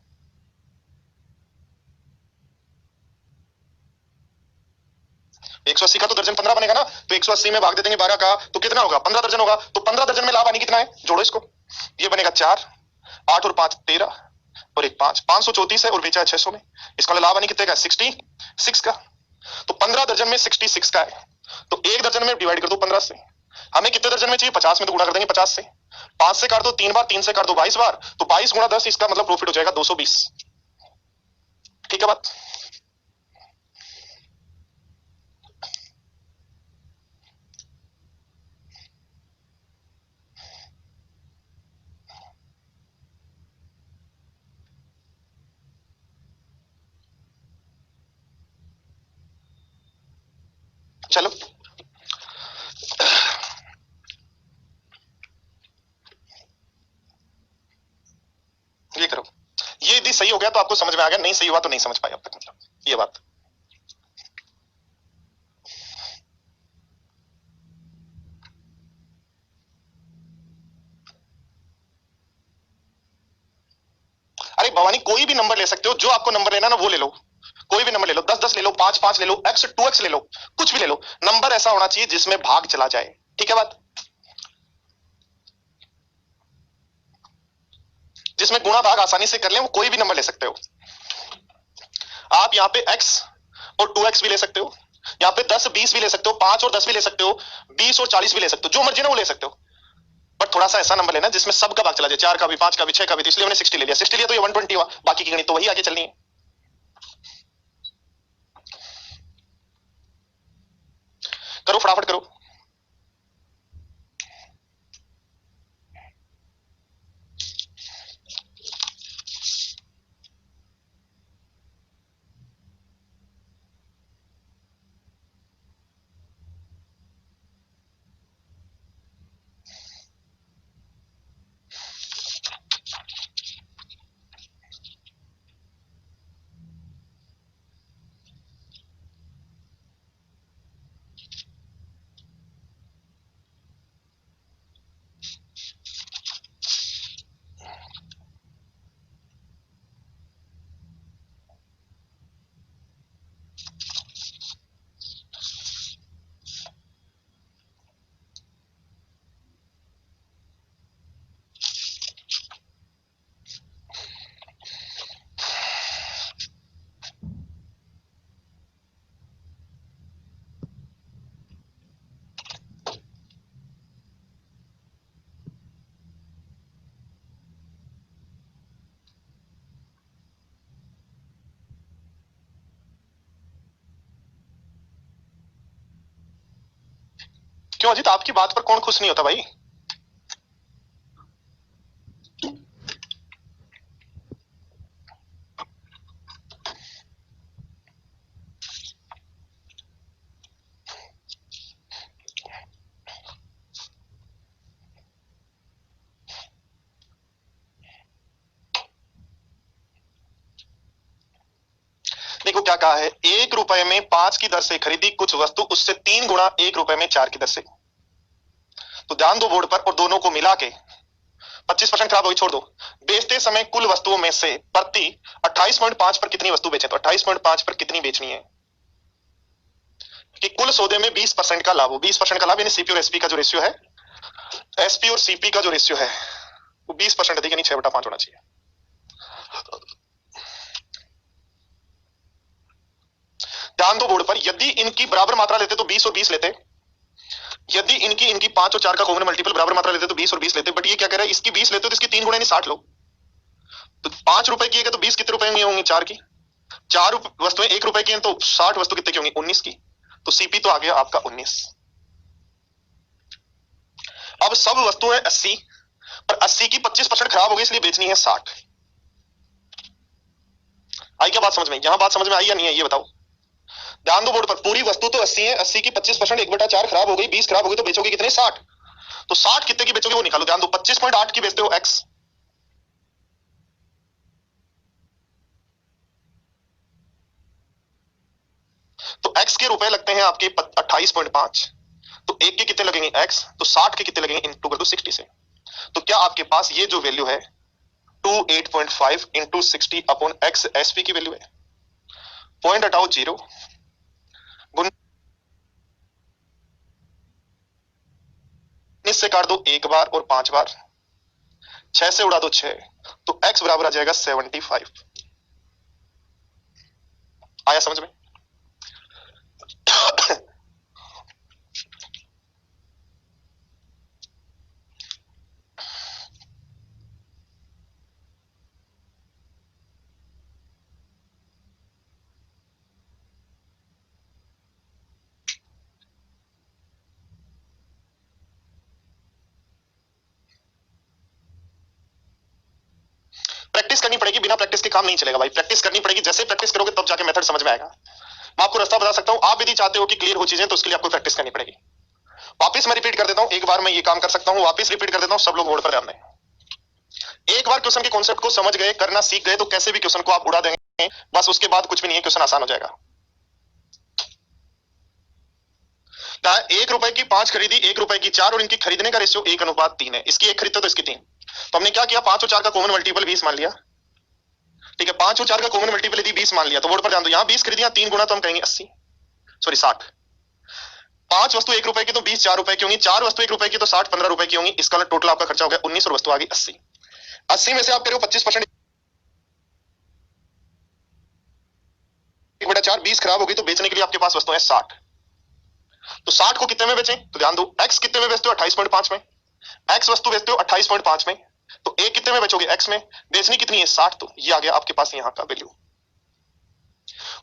एक सौ अस्सी का तो दर्जन 15 बनेगा ना, तो 180 में भाग दे देंगे 12 का, तो कितना होगा? 15 दर्जन होगा। तो 15 दर्जन में लाभ हानि कितना है? जोड़ो इसको, ये बनेगा 4, 8 और 5 13 और एक 5, 534 है और बेचा है 600 में। इसका लाभ हानि कितने का? 66 का। तो 15 दर्जन में 66 का है, तो एक दर्जन में डिवाइड कर दो 15 से। हमें कितने दर्जन में चाहिए? 50 में, तो गुणा कर देंगे 50 से। 5 से काट दो 3 बार, 3 से काट दो 22 बार, तो 22 गुणा 10, इसका मतलब प्रॉफिट हो जाएगा 220। ठीक है बात? चलो ये करो, ये यदि सही हो गया तो आपको समझ में आ गया, नहीं सही हुआ तो नहीं समझ पाए अब तक, मतलब ये बात। अरे भवानी कोई भी नंबर ले सकते हो, जो आपको नंबर लेना ना वो ले लो, कोई भी नंबर ले लो, 10 10 ले लो, 5 5 ले लो, x 2x ले लो, कुछ भी ले लो, नंबर ऐसा होना चाहिए जिसमें भाग चला जाए, ठीक है बात, जिसमें गुणा भाग आसानी से कर लें, वो कोई भी नंबर ले सकते हो आप। यहाँ पे x और 2x भी ले सकते हो, यहाँ पे 10 20 भी ले सकते हो, 5 और 10 भी ले सकते हो, 20 और 40 भी ले सकते हो, जो मर्जी ना वो ले सकते हो, पर थोड़ा सा ऐसा नंबर लेना जिसमें सबका भाग चला जाए, 4 का भी, 5 का भी, 6 का भी, तो इसलिए हमने 60 ले लिया, 60 लिया तो ये 120 हुआ, बाकी की गणित तो वही आगे चलनी है। करो फटाफट करो। क्यों अजीत, आपकी बात पर कौन खुश नहीं होता भाई? देखो क्या कहा है, 1 रुपए में 5 की दर से खरीदी कुछ वस्तु, उससे 3 गुणा 1 रुपए में 4 की दर से। तो ध्यान दो बोर्ड पर, और दोनों को मिला के 25% खराब होगी, छोड़ दो। बेचते समय कुल वस्तुओं में से प्रति 28.5 पर कितनी वस्तु बेचे, तो 28.5 पर कितनी बेचनी है कि कुल सौदे में 20% का लाभ हो। 20% का लाभ यानी सीपी और एसपी का जो रेशियो है, एसपी और सीपी का जो रेशियो है वो 20% अधिक यानी 6/5 होना चाहिए। ध्यान दो बोर्ड पर, यदि इनकी बराबर मात्रा लेते तो 20 और 20 लेते, यदि इनकी इनकी 5 और 4 का कॉमन मल्टीपल बराबर मात्रा लेते तो 20 और 20 लेते, बट ये क्या कह रहा है, इसकी 20 लेते तो इसकी 3 गुना यानी 60 लो। तो 5 रुपए की है तो 20 कितने रुपए में होंगी, 4 की। 4 वस्तुएं 1 रुपए की हैं तो 60 वस्तु कितने की होंगी, 19 की। तो सीपी तो आ गया आपका 19। अब सब वस्तुएं 80, पर 80 की 25% खराब हो गई इसलिए बेचनी है 60। आई क्या बात समझ में, यहां बात समझ में आई या नहीं है ये बताओ। ध्यान दो बोर्ड पर, पूरी वस्तु तो 80 है, 80 की 25% 1/4 खराब हो गई, 20 खराब हो गई, तो बेचोगे कितने, 60। तो 60 कितने की बेचोगे वो निकालो। ध्यान दो, 25.8 की बेचते हो एक्स, तो एक्स के रुपए लगते हैं आपके 28.5, तो एक के कितने लगेंगे एक्स, तो 60 के कितने लगेंगे, इंटू कर दो 60 से। तो क्या आपके पास ये जो वैल्यू है 28.5 इंटू 60 अपॉन एक्स एसपी की वैल्यू है। पॉइंट हटाओ 0, 19 से काट दो 1 बार और 5 बार, 6 से उड़ा दो 6, तो x बराबर आ जाएगा 75। आया समझ में? प्रैक्टिस करनी पड़ेगी, बिना प्रैक्टिस के काम नहीं चलेगा भाई, प्रैक्टिस करनी पड़ेगी, जैसे प्रैक्टिस करोगे तब जाके मेथड समझ में आएगा। मैं आपको रास्ता बता सकता हूं, आप यदि चाहते हो कि क्लियर हो चीजें तो उसके लिए आपको प्रैक्टिस करनी पड़ेगी। वापिस मैं रिपीट कर देता हूं, एक बार मैं ये काम कर सकता हूं, वापिस रिपीट कर देता हूं, सब लोग बोर्ड पर ध्यान दें। एक बार क्वेश्चन के कॉन्सेप्ट को समझ गए, करना सीख गए, तो कैसे भी क्वेश्चन को आप उड़ा देंगे, बस उसके बाद कुछ भी नहीं है, क्वेश्चन आसान हो जाएगा। कहा 1 रुपए की 5 खरीदी, 1 रुपए की 4 और इनकी खरीदने का रेशियो 1:3 है। इसकी 1 खरीदते तो इसकी 3। तो हमने क्या किया, 5 और 4 का कॉमन मल्टीपल 20 मान लिया। ठीक है, 5 और 4 का कॉमन मल्टीपल यदि 20 मान लिया तो बोर्ड पर ध्यान दो, यहाँ 20 खरीदियां, 3 गुना तो हम कहेंगे 80, सॉरी 60। 5 वस्तु 1 रुपए की तो 20 4 रुपए की होंगी, 4 वस्तु 1 रुपए की तो 60 15 रुपए की होंगी। इसका टोटल आपका खर्चा हो गया 19 और वस्तु आ गई 80। 80 में से आप कह रहे हो 25%, 1/4 20 खराब होगी तो बेचने के लिए आपके पास वस्तु है 60। तो 60 को कितने में बेचें, तो ध्यान दो, x कितने में बेचते हो, 28.5 में। x वस्तु बेचते हो 28.5 में, तो a कितने में बेचोगे, x में। बेचनी कितनी है, 60। तो ये आ गया आपके पास यहाँ का वैल्यू।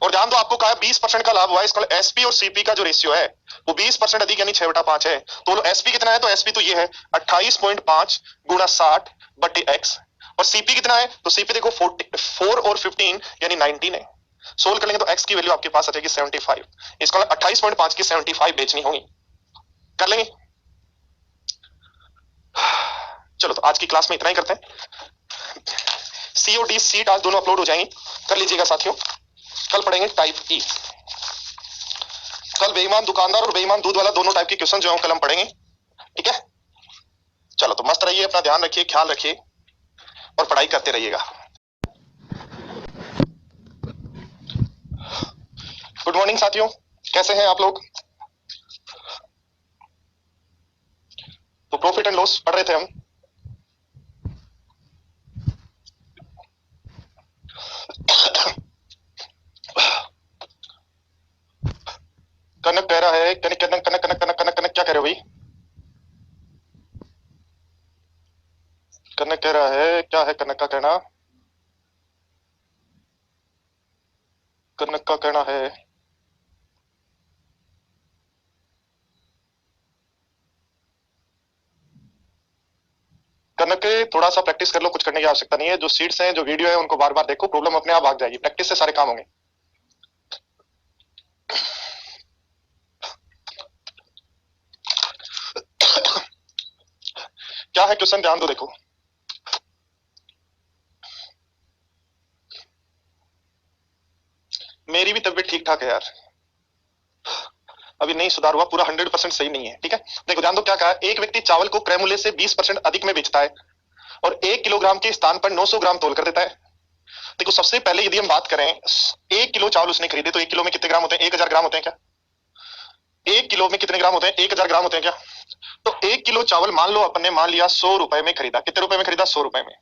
और ध्यान दो, आपको कहा 20% का लाभ हुआ है, इसका एसपी और सीपी का जो रेशियो है वो 20% अधिक यानी 6/5 है। तो एसपी कितना है, तो एसपी तो ये है 28.5 गुणा 60 बटे x। और सीपी कितना है, तो सीपी देखो 4 और 15 यानी 19 है। सोल्व कर लेंगे तो x की वैल्यू आपके पास आ जाएगी 75। इसका 28.5 की 75 बेचनी होगी, कर लेंगे। चलो तो आज की क्लास में इतना ही करते हैं। सी और डी सीट आज दोनों अपलोड हो जाएंगी, कर लीजिएगा साथियों। कल पढ़ेंगे टाइप ई। कल बेईमान दुकानदार और बेईमान दूध वाला दोनों टाइप के क्वेश्चन जो है कल हम पढ़ेंगे, ठीक है। चलो तो मस्त रहिए, अपना ध्यान रखिए, ख्याल रखिए और पढ़ाई करते रहिएगा। गुड मॉर्निंग साथियों, कैसे हैं आप लोग। तो प्रॉफिट एंड लॉस पढ़ रहे थे हम। कनक कह रहा है, कनक कनक कनक कनक कनक कनक कनक क्या कह रहे हो भाई। कनक कह रहा है, क्या है कनक का कहना, कनक का कहना है कनक के थोड़ा सा प्रैक्टिस कर लो, कुछ करने की आवश्यकता नहीं है। जो सीट्स हैं, जो वीडियो है, उनको बार बार देखो, प्रॉब्लम अपने आप भाग जाएगी। प्रैक्टिस से सारे काम होंगे। क्या है क्वेश्चन, ध्यान दो, देखो। मेरी भी तबीयत ठीक ठाक है यार, अभी नहीं सुधार हुआ, पूरा 100% सही नहीं है, ठीक है। देखो ध्यान दो, क्या कहा, एक व्यक्ति चावल को क्रय मूल्य से 20% अधिक में बेचता है और 1 किलोग्राम के स्थान पर 900 ग्राम तोल कर देता है। देखो सबसे पहले यदि हम बात करें, 1 किलो चावल उसने खरीदे तो 1 किलो में कितने ग्राम होते हैं, 1000 ग्राम होते हैं क्या। 1 किलो में कितने ग्राम होते हैं, 1000 ग्राम होते हैं क्या। तो 1 किलो चावल मान लो अपन ने मान लिया 100 रुपए में खरीदा, कितने रुपए में खरीदा, 100 रुपए में।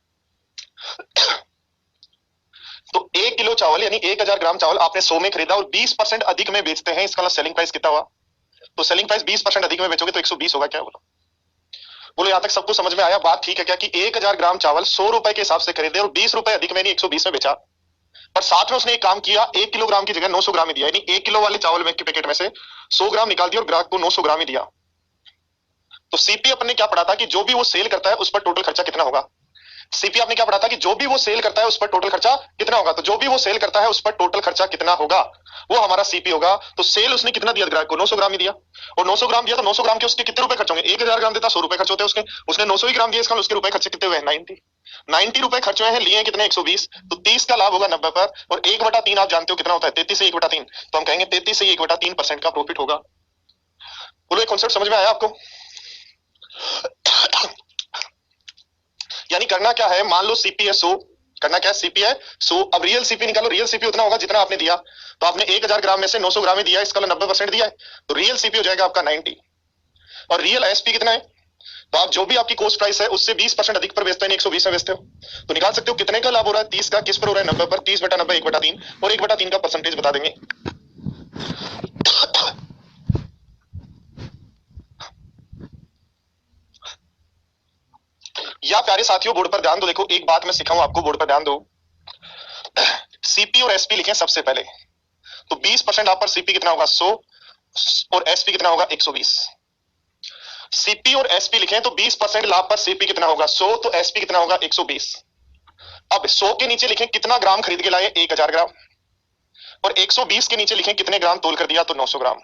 तो 1 किलो चावल यानी 1000 ग्राम चावल आपने 100 में खरीदा और 20% अधिक में बेचते हैं, इसका सेलिंग प्राइस कितना हुआ। तो सेलिंग प्राइस 20% अधिक में बेचोगे तो 120 होगा क्या, बोलो। बोलो यहां तक सबको समझ में आया, बात ठीक है क्या, कि 1000 ग्राम चावल 100 रुपए के हिसाब से खरीदे और 20 रुपए अधिक में नहीं 120 में बेचा। पर साथ में उसने एक काम किया, 1 किलोग्राम की जगह 900 ग्राम ही दिया, यानी 1 किलो वाले चावल में के पैकेट में से 100 ग्राम निकाल दिया और ग्राहक को 900 ग्राम ही दिया। तो सीपी अपन ने क्या पढ़ा था कि जो भी वो सेल करता है उस पर टोटल खर्चा कितना होगा। सीपी आपने क्या पढ़ा था कि जो भी वो सेल करता है उस पर टोटल खर्चा कितना होगा। तो जो भी वो सेल करता है उस पर टोटल खर्चा कितना होगा वो हमारा सीपी होगा। तो सेल उसने कितना दिया, ग्राहक को 900 ग्राम ही दिया, और 900 ग्राम दिया तो 900 ग्राम के उसके कितने रुपए खर्च होंगे, 1000 ग्राम देता 100 रुपए खर्च होते हैं उसके, उसने 900 ही ग्राम दिया, इसका उसके रुपए खर्चे कितने हुए, 90 रुपए खर्च हुए हैं, लिए कितने 120। तो 30 का लाभ होगा 90 पर, और 1/3 आप जानते हो कितना होता है, 33 से 1/3। तो हम कहेंगे 33 से 1/3% का प्रॉफिट होगा। बोलो एक कॉन्सेप्ट समझ में आया आपको। यानी करना क्या है, मान लो सीपी है 100, करना क्या है, सीपी है 100। अब रियल सीपी निकालो, रियल सीपी उतना होगा जितना आपने दिया। तो आपने 1000 ग्राम में से 900 ग्राम ही दिया, इसका 90% दिया है, तो रियल सीपी हो जाएगा आपका 90। और रियल एसपी कितना है, तो आप जो भी आपकी कॉस्ट प्राइस है उससे 20% अधिक पर बेचते हैं, 120 में बेचते हो, तो निकाल सकते हो कितने का लाभ हो रहा है, 30 का, किस पर हो रहा है, 90 पर। 30/90 1/3, और 1/3 का परसेंटेज बता देंगे। या प्यारे साथियों बोर्ड पर ध्यान दो, देखो एक बात मैं सिखाऊं आपको, बोर्ड पर ध्यान दो। सीपी और एसपी लिखें सबसे पहले, तो 20% आप पर सीपी कितना होगा 100 और एसपी कितना होगा 120। सीपी और एसपी लिखें तो 20% लाभ पर सीपी कितना होगा 100, तो एसपी कितना होगा 120। अब 100 के नीचे लिखें कितना ग्राम खरीद के लाए, 1000 ग्राम। और 120 के नीचे लिखें कितने ग्राम तोल कर दिया, तो 900 ग्राम।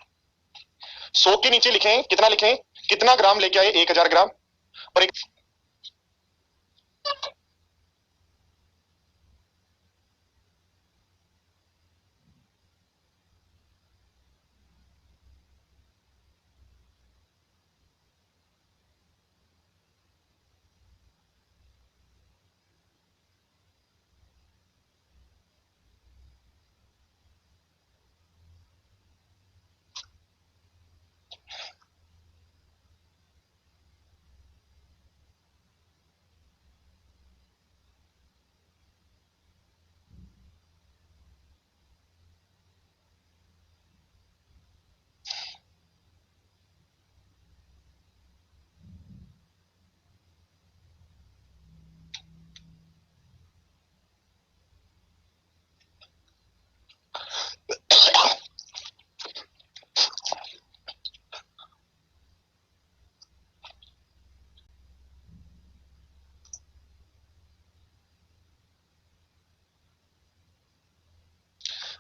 100 के नीचे लिखें कितना, लिखें कितना ग्राम लेके आए, 1000 ग्राम। और एक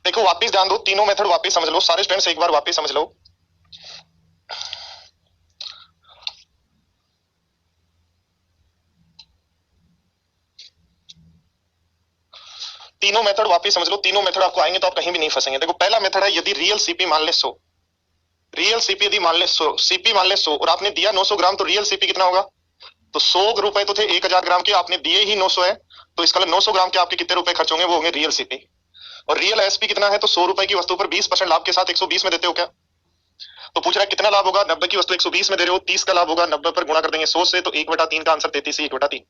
देखो वापस ध्यान दो, तीनों मेथड वापस समझ लो सारे स्टूडेंट्स, एक बार वापस समझ लो। तीनों मेथड वापस समझ लो, तीनों मेथड आपको आएंगे तो आप कहीं भी नहीं फंसेंगे। देखो पहला मेथड है, यदि रियल सीपी मान ले 100, रियल सीपी यदि मान ले 100, सीपी मान ले 100 और आपने दिया 900 ग्राम, तो रियल सीपी कितना होगा, तो 100 रुपए तो थे 1000 ग्राम के, आपने दिए ही 900 है, तो इसका 900 ग्राम के आपके कितने रुपए खर्च होंगे, वो होंगे रियल सीपी। और रियल एसपी कितना है, तो 100 रुपए की वस्तु पर 20% लाभ के साथ 120 में देते हो क्या, तो पूछ रहा है कितना लाभ होगा, 90 की वस्तु 120 में दे रहे हो, 30 का लाभ होगा, 90 पर गुणा कर देंगे 100 से, तो 1/3 का आंसर 33 ही 1/3।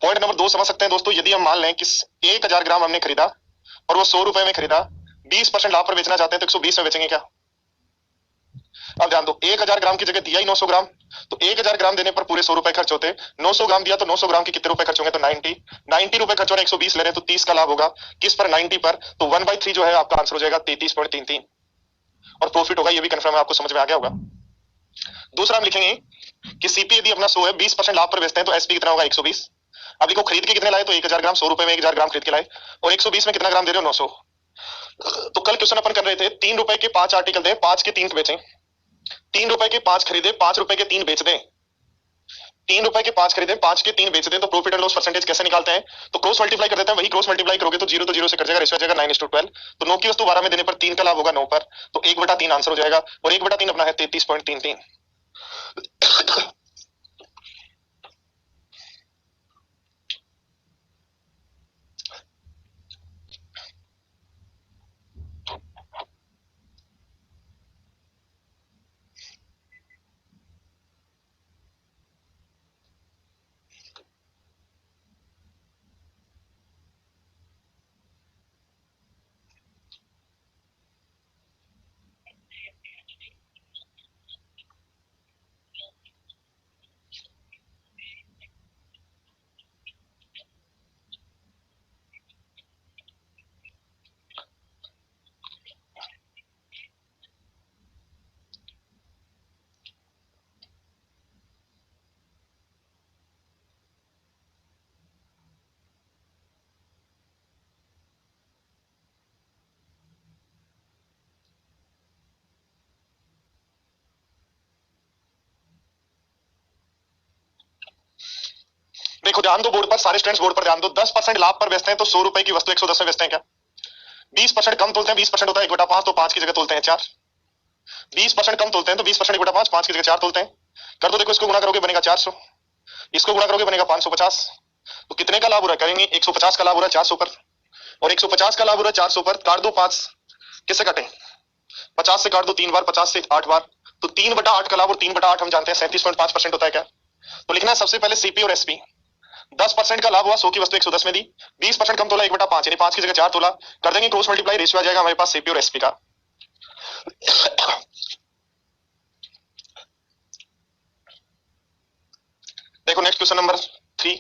पॉइंट नंबर 2 समझ सकते हैं दोस्तों, यदि हम मान लें कि 1000 ग्राम हमने खरीदा और वो 100 रुपए में खरीदा, 20% लाभ पर बेचना चाहते हैं तो 120 में बेचेंगे क्या। अब ध्यान दो, 1000 ग्राम की जगह दिया ही 900 ग्राम, तो 1000 ग्राम देने पर पूरे 100 रुपए खर्च होते, 900 ग्राम दिया तो 900 ग्राम के कितने रुपए खर्च होंगे, तो 90 रुपए खर्च हो रहे, 120 ले रहे हैं, तो 30 का लाभ होगा किस पर, 90 पर, तो 1/3 जो है आपका आंसर हो जाएगा 33.33 और प्रॉफिट होगा, ये भी कंफर्म है, आपको समझ में आ गया होगा। दूसरा हम लिखेंगे कि सीपी यदि अपना 100 है, 20% लाभ पर बेचते हैं, तो एसपी कितना होगा 120। अब देखो खरीद के कितने लाए, तो 1000 ग्राम, 100 रुपए में 1000 ग्राम खरीद के लाए, और 120 में कितना ग्राम दे रहे हो, 900। तो कल क्वेश्चन अपन कर रहे थे 3 रुपए के 5 आर्टिकल दे, 5 के 3 बेचें, 3 रुपए के 5 खरीदे, 5 रुपए के 3 बेच दें, 3 रुपए के 5 खरीदे, 5 के 3 बेच दें, तो प्रॉफिट एंड लॉस परसेंटेज कैसे निकालते हैं, तो क्रॉस मल्टीप्लाई कर देते हैं, वही क्रॉस मल्टीप्लाई करोगे तो 0 तो 0 से कट जाएगा, रेशियो आ जाएगा 9:12, तो 9 की वस्तु 12 में देने पर 3 का लाभ होगा 9 पर, तो 1/3 आंसर हो जाएगा, और 1/3 अपना है 33.33। देखो ध्यान दो बोर्ड पर, सारे स्टूडेंट्स बोर्ड पर ध्यान दो, 10% लाभ पर बेचते हैं तो 100 रुपए की वस्तु 110 में बेचते हैं क्या, 20% कम तोलते हैं, 20% होता है 1/5, तो 5 की जगह तोलते हैं 4, 20% कम तोलते हैं तो 20% 1/5, 5 की जगह 4 तोलते हैं, कर दो, देखो इसको गुणा करोगे बनेगा 400, इसको गुणा करोगे बनेगा 550, तो कितने का लाभ हो रहा है, करेंगे 150 का लाभ हो रहा है 400 पर, और 150 का लाभ हो रहा है 400 पर, काट दो 5, किससे काटे, 50 से काट दो 3 बार, 50 से 8 बार, तो 3/8 का लाभ, और 3/8 हम जानते हैं 37.5% होता है क्या, तो लिखना है सबसे पहले सीपी और एसपी। 10% का लाभ हुआ, 100 की वस्तु 110 में दी, 20% कम तोला 1/5, यानी 5 की जगह 4 तोला, कर देंगे क्रॉस मल्टीप्लाई, रेशियो आ जाएगा हमारे पास सीपी और एसपी का। देखो next question number 3,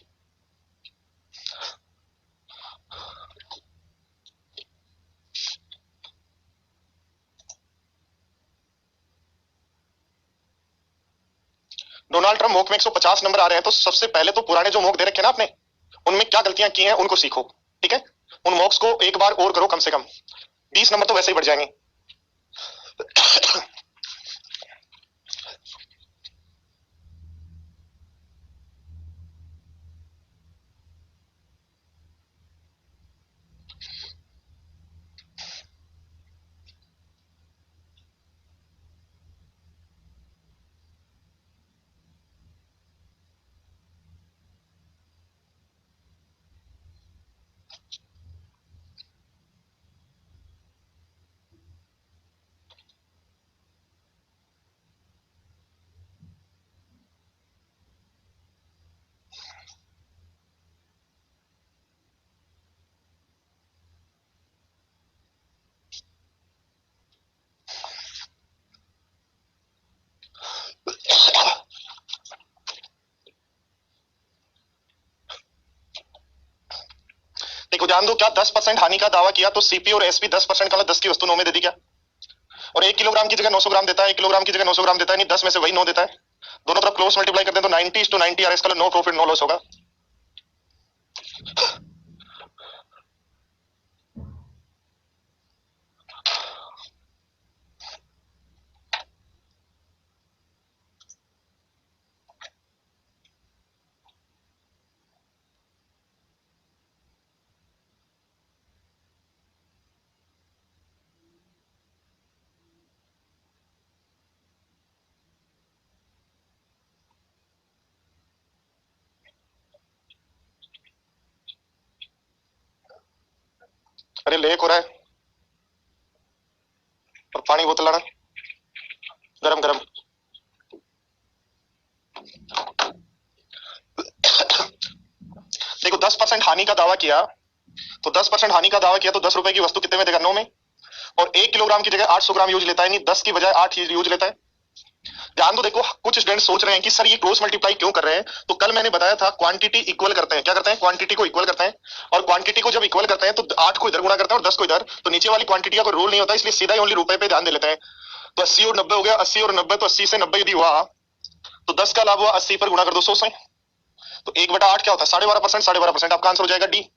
Donald Trump mock में 150 नंबर आ रहे हैं, तो सबसे पहले तो पुराने जो मॉक दे रखे हैं ना आपने, उनमें क्या गलतियां की हैं उनको सीखो, ठीक है। उन मॉक्स को एक बार और करो, कम से कम 20 नंबर तो वैसे ही बढ़ जाएंगे। देखो ध्यान दो, क्या 10% हानि का दावा किया तो सीपी और एसपी 10% का 10 की वस्तु 9 में दे दी क्या? और 1 किलोग्राम की जगह 900 ग्राम देता है, 1 किलोग्राम की जगह 900 ग्राम देता है, नहीं 10 में से वही 9 देता है। दोनों तरफ क्रॉस मल्टीप्लाई करते हैं तो 90:90 आर एस का नो प्रॉफिट नो लॉस होगा। अरे लेक हो रहा है और पानी बोतल लाना, गरम गरम। देखो 10% हानि का दावा किया तो 10% हानि का दावा किया तो 10 रुपए की वस्तु कितने में देगा? 9 में। और 1 किलोग्राम की जगह 800 ग्राम यूज लेता है, नहीं 10 की बजाय 8 यूज लेता है। ध्यान दो, देखो कुछ स्टूडेंट सोच रहे हैं कि सर ये क्रॉस मल्टीप्लाई क्यों कर रहे हैं, तो कल मैंने बताया था क्वांटिटी इक्वल करते हैं। क्या करते हैं? क्वांटिटी को इक्वल करते हैं। और क्वांटिटी को जब इक्वल करते हैं तो 8 को इधर गुणा करते हैं और 10 को इधर, तो नीचे वाली क्वांटिटी का कोई रूल नहीं होता, इसलिए सीधा ही ओनली रुपए पे ध्यान दे लेते हैं। तो 80 और 90 हो गया, 80 और 90, तो 80 से 90 यदि हुआ तो 10 का लाभ हुआ, 80 पर गुणा कर दो 100 से, तो 1/8 क्या होता है? 12.5%। 12.5% आपका आंसर हो जाएगा डी।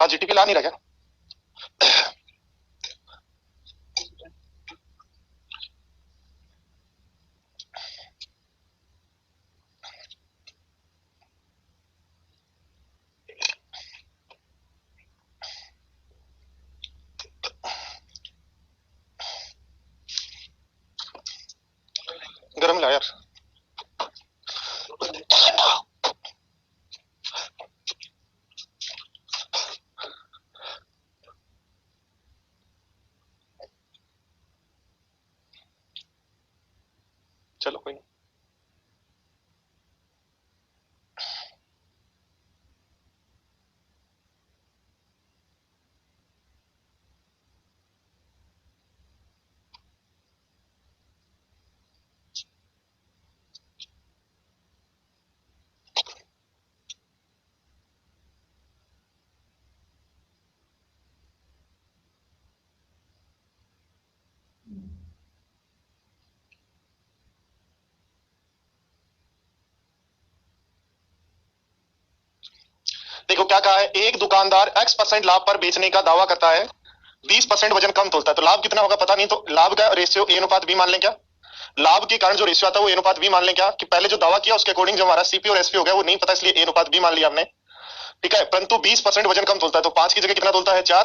हाँ जीटीपी ला नहीं रहा क्या? गरम ला यार। चलो कोई नहीं। देखो क्या कहा है, एक दुकानदार X% लाभ पर बेचने का दावा करता है, 20% वजन कम तोलता है, तो लाभ कितना होगा पता नहीं, तो लाभ का रेशियो A अनुपात B मान लें क्या? लाभ के कारण जो रेशियो आता है वो A अनुपात B मान लें क्या? कि पहले जो दावा किया उसके अकॉर्डिंग जो हमारा सीपी और एसपी हो गया वो नहीं पता, इसलिए A अनुपात B मान लिया हमने। ठीक है, परंतु 20% वजन कम तोलता है, तो 5 की जगह कितना तोलता है? 4।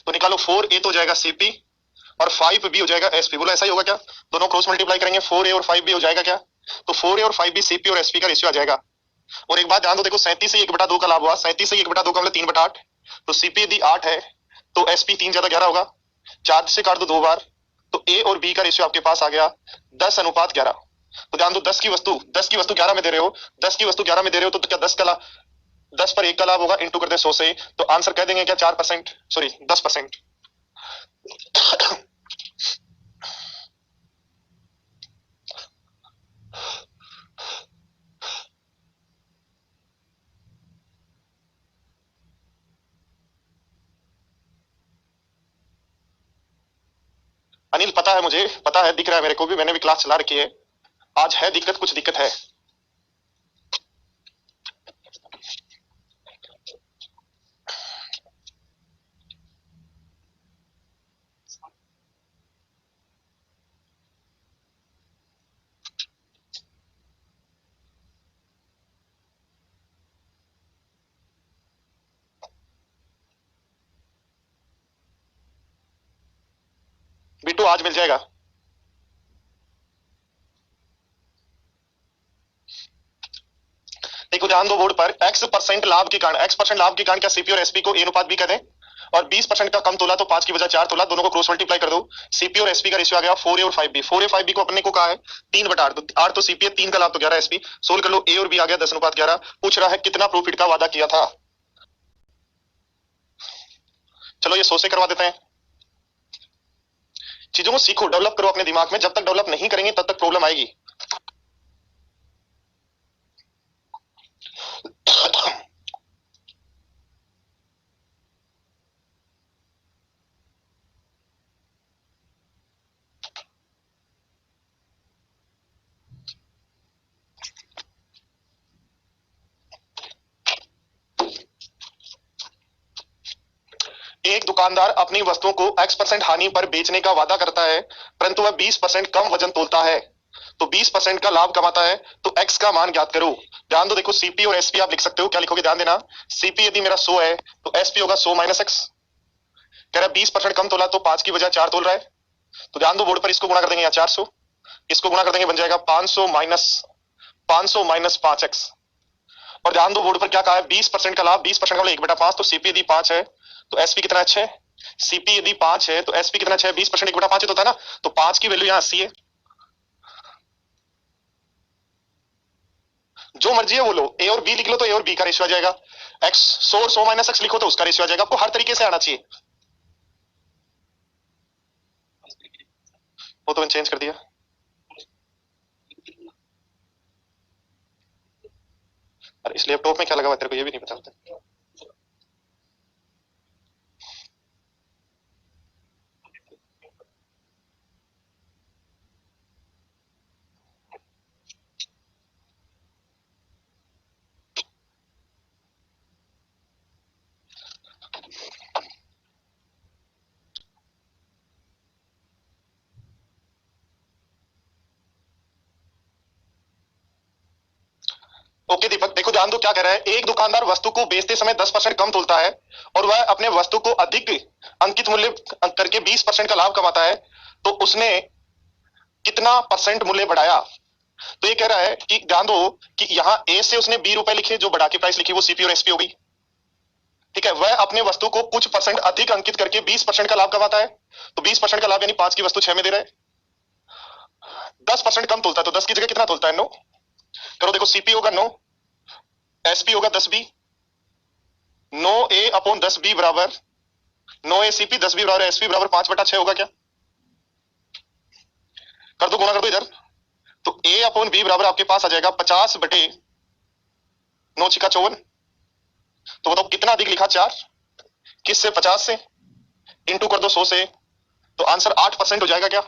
तो निकालो 4A तो हो जाएगा सीपी और 5B हो जाएगा एसपी। बोलो ऐसा ही होगा क्या? दोनों क्रॉस मल्टीप्लाई करेंगे, 4A और 5B हो जाएगा क्या? तो 4A और 5B सीपी और एसपी का रेशियो आ जाएगा। और एक बात ध्यान दो, देखो 37 से 1/2 का लाभ हुआ, 37 से 1/2 का मतलब 3/8, तो सीपी यदि 8 है तो एसपी 3 ज्यादा 11 होगा, 4 से काट दो 2 बार, तो ए और बी का रेशियो आपके पास आ गया 10:11। तो ध्यान दो 10 की वस्तु 11 में दे रहे हो, 10 की वस्तु 11 में दे रहे हो, तो क्या 10 का लाभ, 10 पर 1 का लाभ होगा, इंटू करते 100 से, तो आंसर कह देंगे क्या? 4%, सॉरी 10%। अनिल पता है, मुझे पता है, दिख रहा है मेरे को भी, मैंने भी क्लास चला रखी है। आज है दिक्कत, कुछ दिक्कत है। बिट्टू आज मिल जाएगा। देखो ध्यान दो बोर्ड पर, x% लाभ के कारण, x% लाभ के कारण क्या सीपी और एसपी को ए अनुपात बी कर दें, और 20% का कम तोला तो 5 की वजह 4 तोला, दोनों को क्रॉस मल्टीप्लाई कर दो। सीपी और एसपी का रेशियो आ गया 4a और 5b। 4a 5b को अपने को कहा है 3/8, 8 तो सीपी है, 3 का लाभ तो 11 एसपी। सोल्व कर लो, ए और बी आ गया 10:11। पूछ रहा है कितना प्रॉफिट का वादा किया था। चलो ये 100 से करवा देते हैं। चीजों को सीखो, डेवलप करो अपने दिमाग में, जब तक डेवलप नहीं करेंगे तब तक प्रॉब्लम आएगी। एक दुकानदार अपनी वस्तुओं को x% हानि पर बेचने का वादा करता है, परंतु वह 20% कम वजन तोलता है, तो 20% का लाभ कमाता है, तो x का मान ज्ञात करो। ध्यान दो, देखो सीपी और एसपी आप लिख सकते हो, क्या लिखोगे ध्यान देना। सीपी यदि मेरा 100 है तो एसपी होगा 100 माइनस एक्स। कह रहा है 20% कम तोला तो 5 की वजह 4 तोल रहा है, तो ध्यान दो बोर्ड पर, इसको गुणा कर देंगे यहाँ 400, इसको गुणा कर देंगे, बन जाएगा 500 माइनस 5x। और ध्यान दो बोर्ड पर क्या कहा है, 20% का लाभ, 20% का मतलब 1/5, तो सीपी यदि 5 है तो एसपी कितना है 6। सीपी यदि 5 है तो एसपी कितना 6, 20% 1/5 तो होता है ना, तो 5 की वैल्यू यहाँ 80 है। जो मर्जी है वो लो, ए और बी लिख लो तो ए और बी का रेशियो आ जाएगा। एक्स 100 100 माइनस एक्स लिखो तो उसका रेशियो आ जाएगा। आपको हर तरीके से आना चाहिए। वो तो मैंने चेंज कर दिया। अरे इस लैपटॉप में क्या लगा हुआ है तेरे को ये भी नहीं पता होता। ओके दीपक, देखो ध्यान दो क्या कह रहा है, एक दुकानदार वस्तु को बेचते समय 10% कम तोलता है और वह अपने वस्तु को अधिक अंकित मूल्य करके 20% का लाभ कमाता है, तो उसने कितना परसेंट मूल्य बढ़ाया। तो ये कह रहा है कि ध्यान दो कि यहाँ ए से उसने ₹20 लिखे, जो बढ़ा के प्राइस लिखी वो सीपी और एसपी हो गई। ठीक है, वह अपने वस्तु को कुछ परसेंट अधिक अंकित करके 20% का लाभ कमाता है, तो 20% का लाभ यानी 5 की वस्तु 6 में दे रहा है। 10% कम तोलता है तो 10 की जगह कितना तोलता है 9। करो देखो, सीपी होगा 9, एसपी होगा 10 बी, 9a/10b बराबर 9a सीपी, 10b बराबर एसपी बराबर 5/6 होगा क्या। कर दो, गुणा कर दो इधर, तो a/b बराबर आपके पास आ जाएगा 50/9 × 54। तो बताओ कितना अधिक लिखा, 4 किस से, 50 से, इंटू कर दो 100 से, तो आंसर 8% हो जाएगा क्या।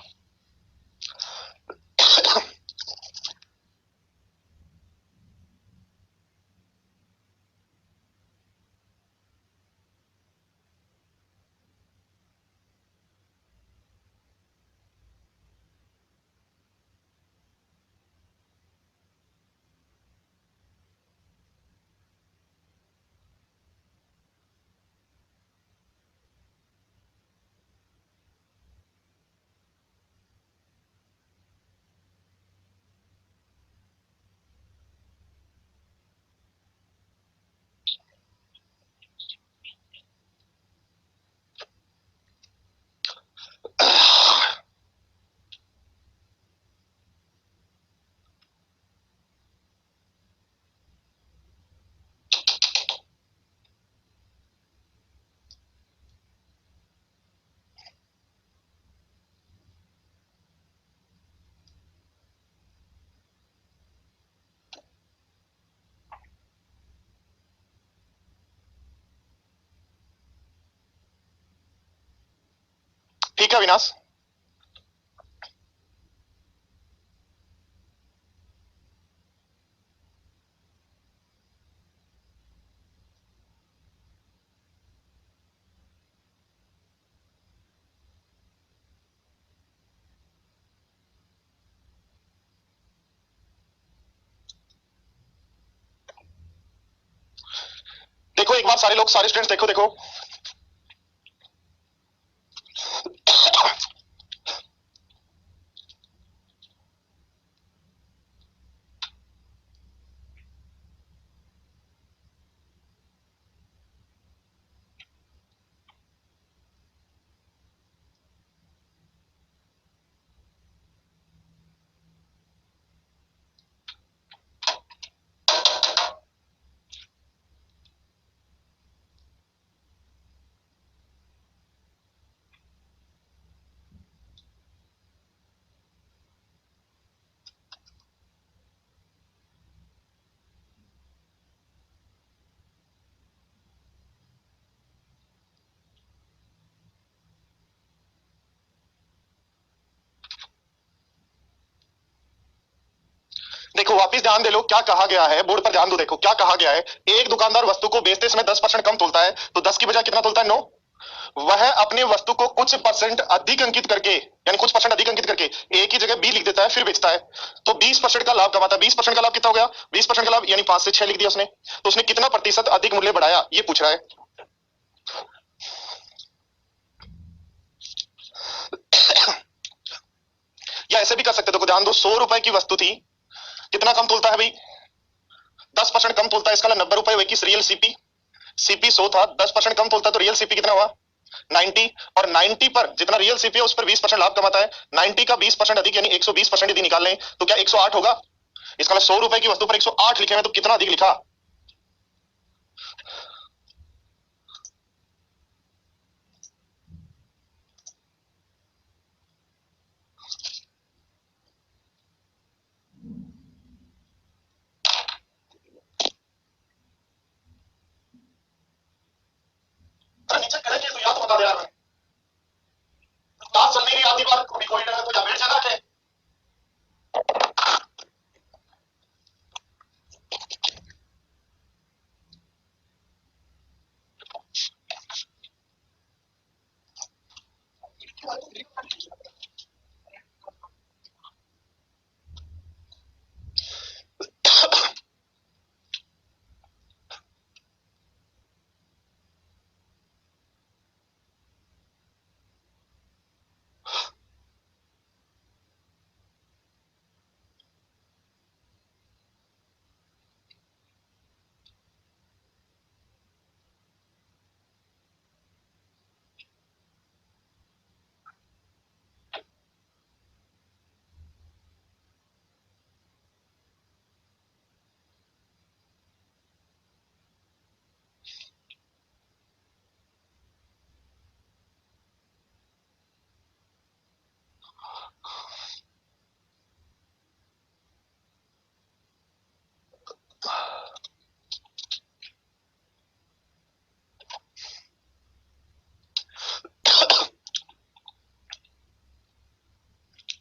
ठीक है अविनाश। एक बार सारे लोग, सारे स्टूडेंट्स देखो देखो। देखो वापस ध्यान दे लो, क्या कहा गया है, बोर्ड पर ध्यान दो, देखो क्या कहा गया है। एक दुकानदार वस्तु को बेचते समय 10% कम तोलता है, तो 10 की बजाय कितना तोलता है? 9। वह अपनी वस्तु को कुछ परसेंट अधिक अंकित करके, यानी कुछ परसेंट अधिक अंकित करके ए की जगह बी लिख देता है, फिर बेचता है, तो 20% का लाभ कमाता है। 20% का लाभ कितना हो गया? 20% का लाभ यानी 5 से 6 लिख दिया उसने, तो उसने कितना प्रतिशत अधिक मूल्य बढ़ाया, ये पूछ रहा है। या ऐसे भी कर सकते, देखो ध्यान दो, 100 रुपए की वस्तु थी, कितना कम तोलता है भाई? 10% कम तोलता है, इसका 90 रुपए हुए कि रियल सीपी, सीपी 100 था, 10% कम तोलता है, तो रियल सीपी कितना हुआ? 90। और 90 पर जितना रियल सीपी है उस पर 20% लाभ कमाता है। 90 का 20% अधिक यानी 120% यदि निकाल लें तो क्या 108 होगा? इसका 100 रुपए की वस्तु पर 108 लिखे हैं, तो कितना अधिक लिखा? नीचे करेंगे तो याद बता दे यार, क्लास चल नहीं रही, आधी बार कोई तो जा बैठ जाना है।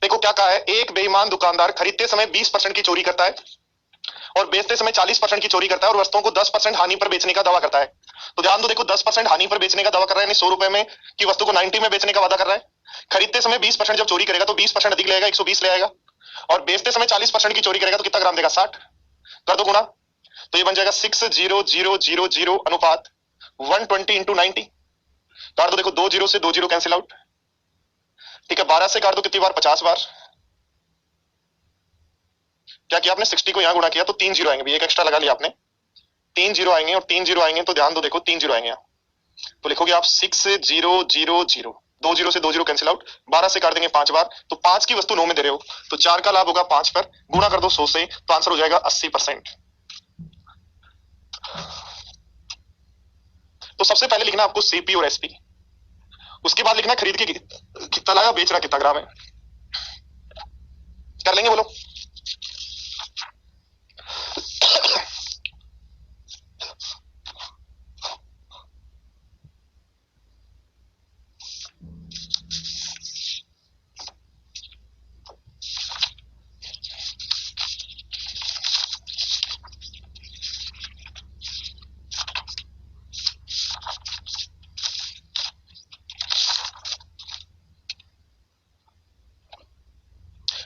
देखो क्या कहा है, एक बेईमान दुकानदार खरीदते समय 20% की चोरी करता है और बेचते समय 40% की चोरी करता है और वस्तुओं को 10% हानि पर बेचने का दावा करता है। तो ध्यान दो, देखो 10% हानि पर बेचने का दावा कर रहा है, यानी 100 रुपए में की वस्तु को 90 में बेचने का वादा कर रहा है। खरीदते समय 20% जब चोरी करेगा तो 20% अधिक लेगा, 120 ले आएगा, और बेचते समय 40% की चोरी करेगा तो कितना ग्राम देगा? 60। कर दो गुना, तो ये बन जाएगा 60000 अनुपात 120 इंटू 90। काट दो, देखो 2 जीरो से 2 जीरो कैंसिल आउट, ठीक है। 12 से काट दो कितनी बार? 50 बार। क्या किया आपने? 60 को यहां गुणा किया तो 3 जीरो आएंगे, एक एक्स्ट्रा लगा लिया आपने, 3 जीरो आएंगे, और 3 जीरो आएंगे तो ध्यान दो, देखो 3 जीरो आएंगे यहाँ, तो लिखोगे आप 6000, 2 जीरो से 2 जीरो कैंसिल आउट, 12 से काट देंगे 5 बार, तो 5 की वस्तु 9 में दे रहे हो, तो 4 का लाभ होगा 5 पर, गुणा कर दो 100 से, तो आंसर हो जाएगा 80%। तो सबसे पहले लिखना आपको सीपी और एसपी, उसके बाद लिखना खरीद के कितना लाया, बेच रहा कितना ग्राम है। कर लेंगे बोलो?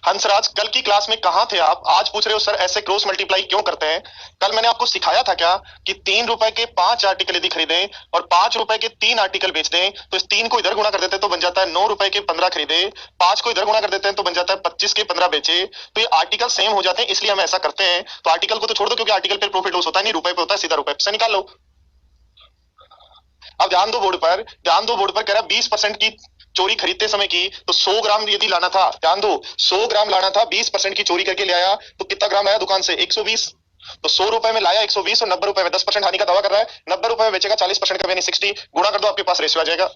हंसराज, कल की क्लास में कहां थे आप? आज पूछ रहे हो सर ऐसे क्रॉस मल्टीप्लाई क्यों करते हैं? कल मैंने आपको सिखाया था क्या कि 3 रुपए के 5 आर्टिकल यदि खरीदे और 5 रुपए के 3 आर्टिकल बेच दें, तो इस 3 को इधर गुणा कर देते हैं तो बन जाता है 9 रुपए के 15 खरीदे, 5 को इधर गुणा कर देते हैं तो बन जाता है 25 के 15 बेचे। तो ये आर्टिकल सेम हो जाते हैं, इसलिए हम ऐसा करते हैं। तो आर्टिकल को तो छोड़ दो, क्योंकि आर्टिकल पे प्रॉफिट लॉस होता है नहीं, रुपए पे होता है, सीधा रुपए से निकाल लो। अब ध्यान दो बोर्ड पर, ध्यान दो बोर्ड पर कह रहा 20% की चोरी खरीदते समय की, तो 100 ग्राम यदि लाना था, ध्यान दो 100 ग्राम लाना था, 20% की चोरी करके ले आया, तो कितना ग्राम आया दुकान से? 120। तो 100 रुपए में लाया 120 और 90 रुपए में 10% हानि का दावा कर रहा है, 90 रुपए में बेचेगा 40% का यानी 60, गुणा कर दो आपके पास रेशियो आ जाएगा।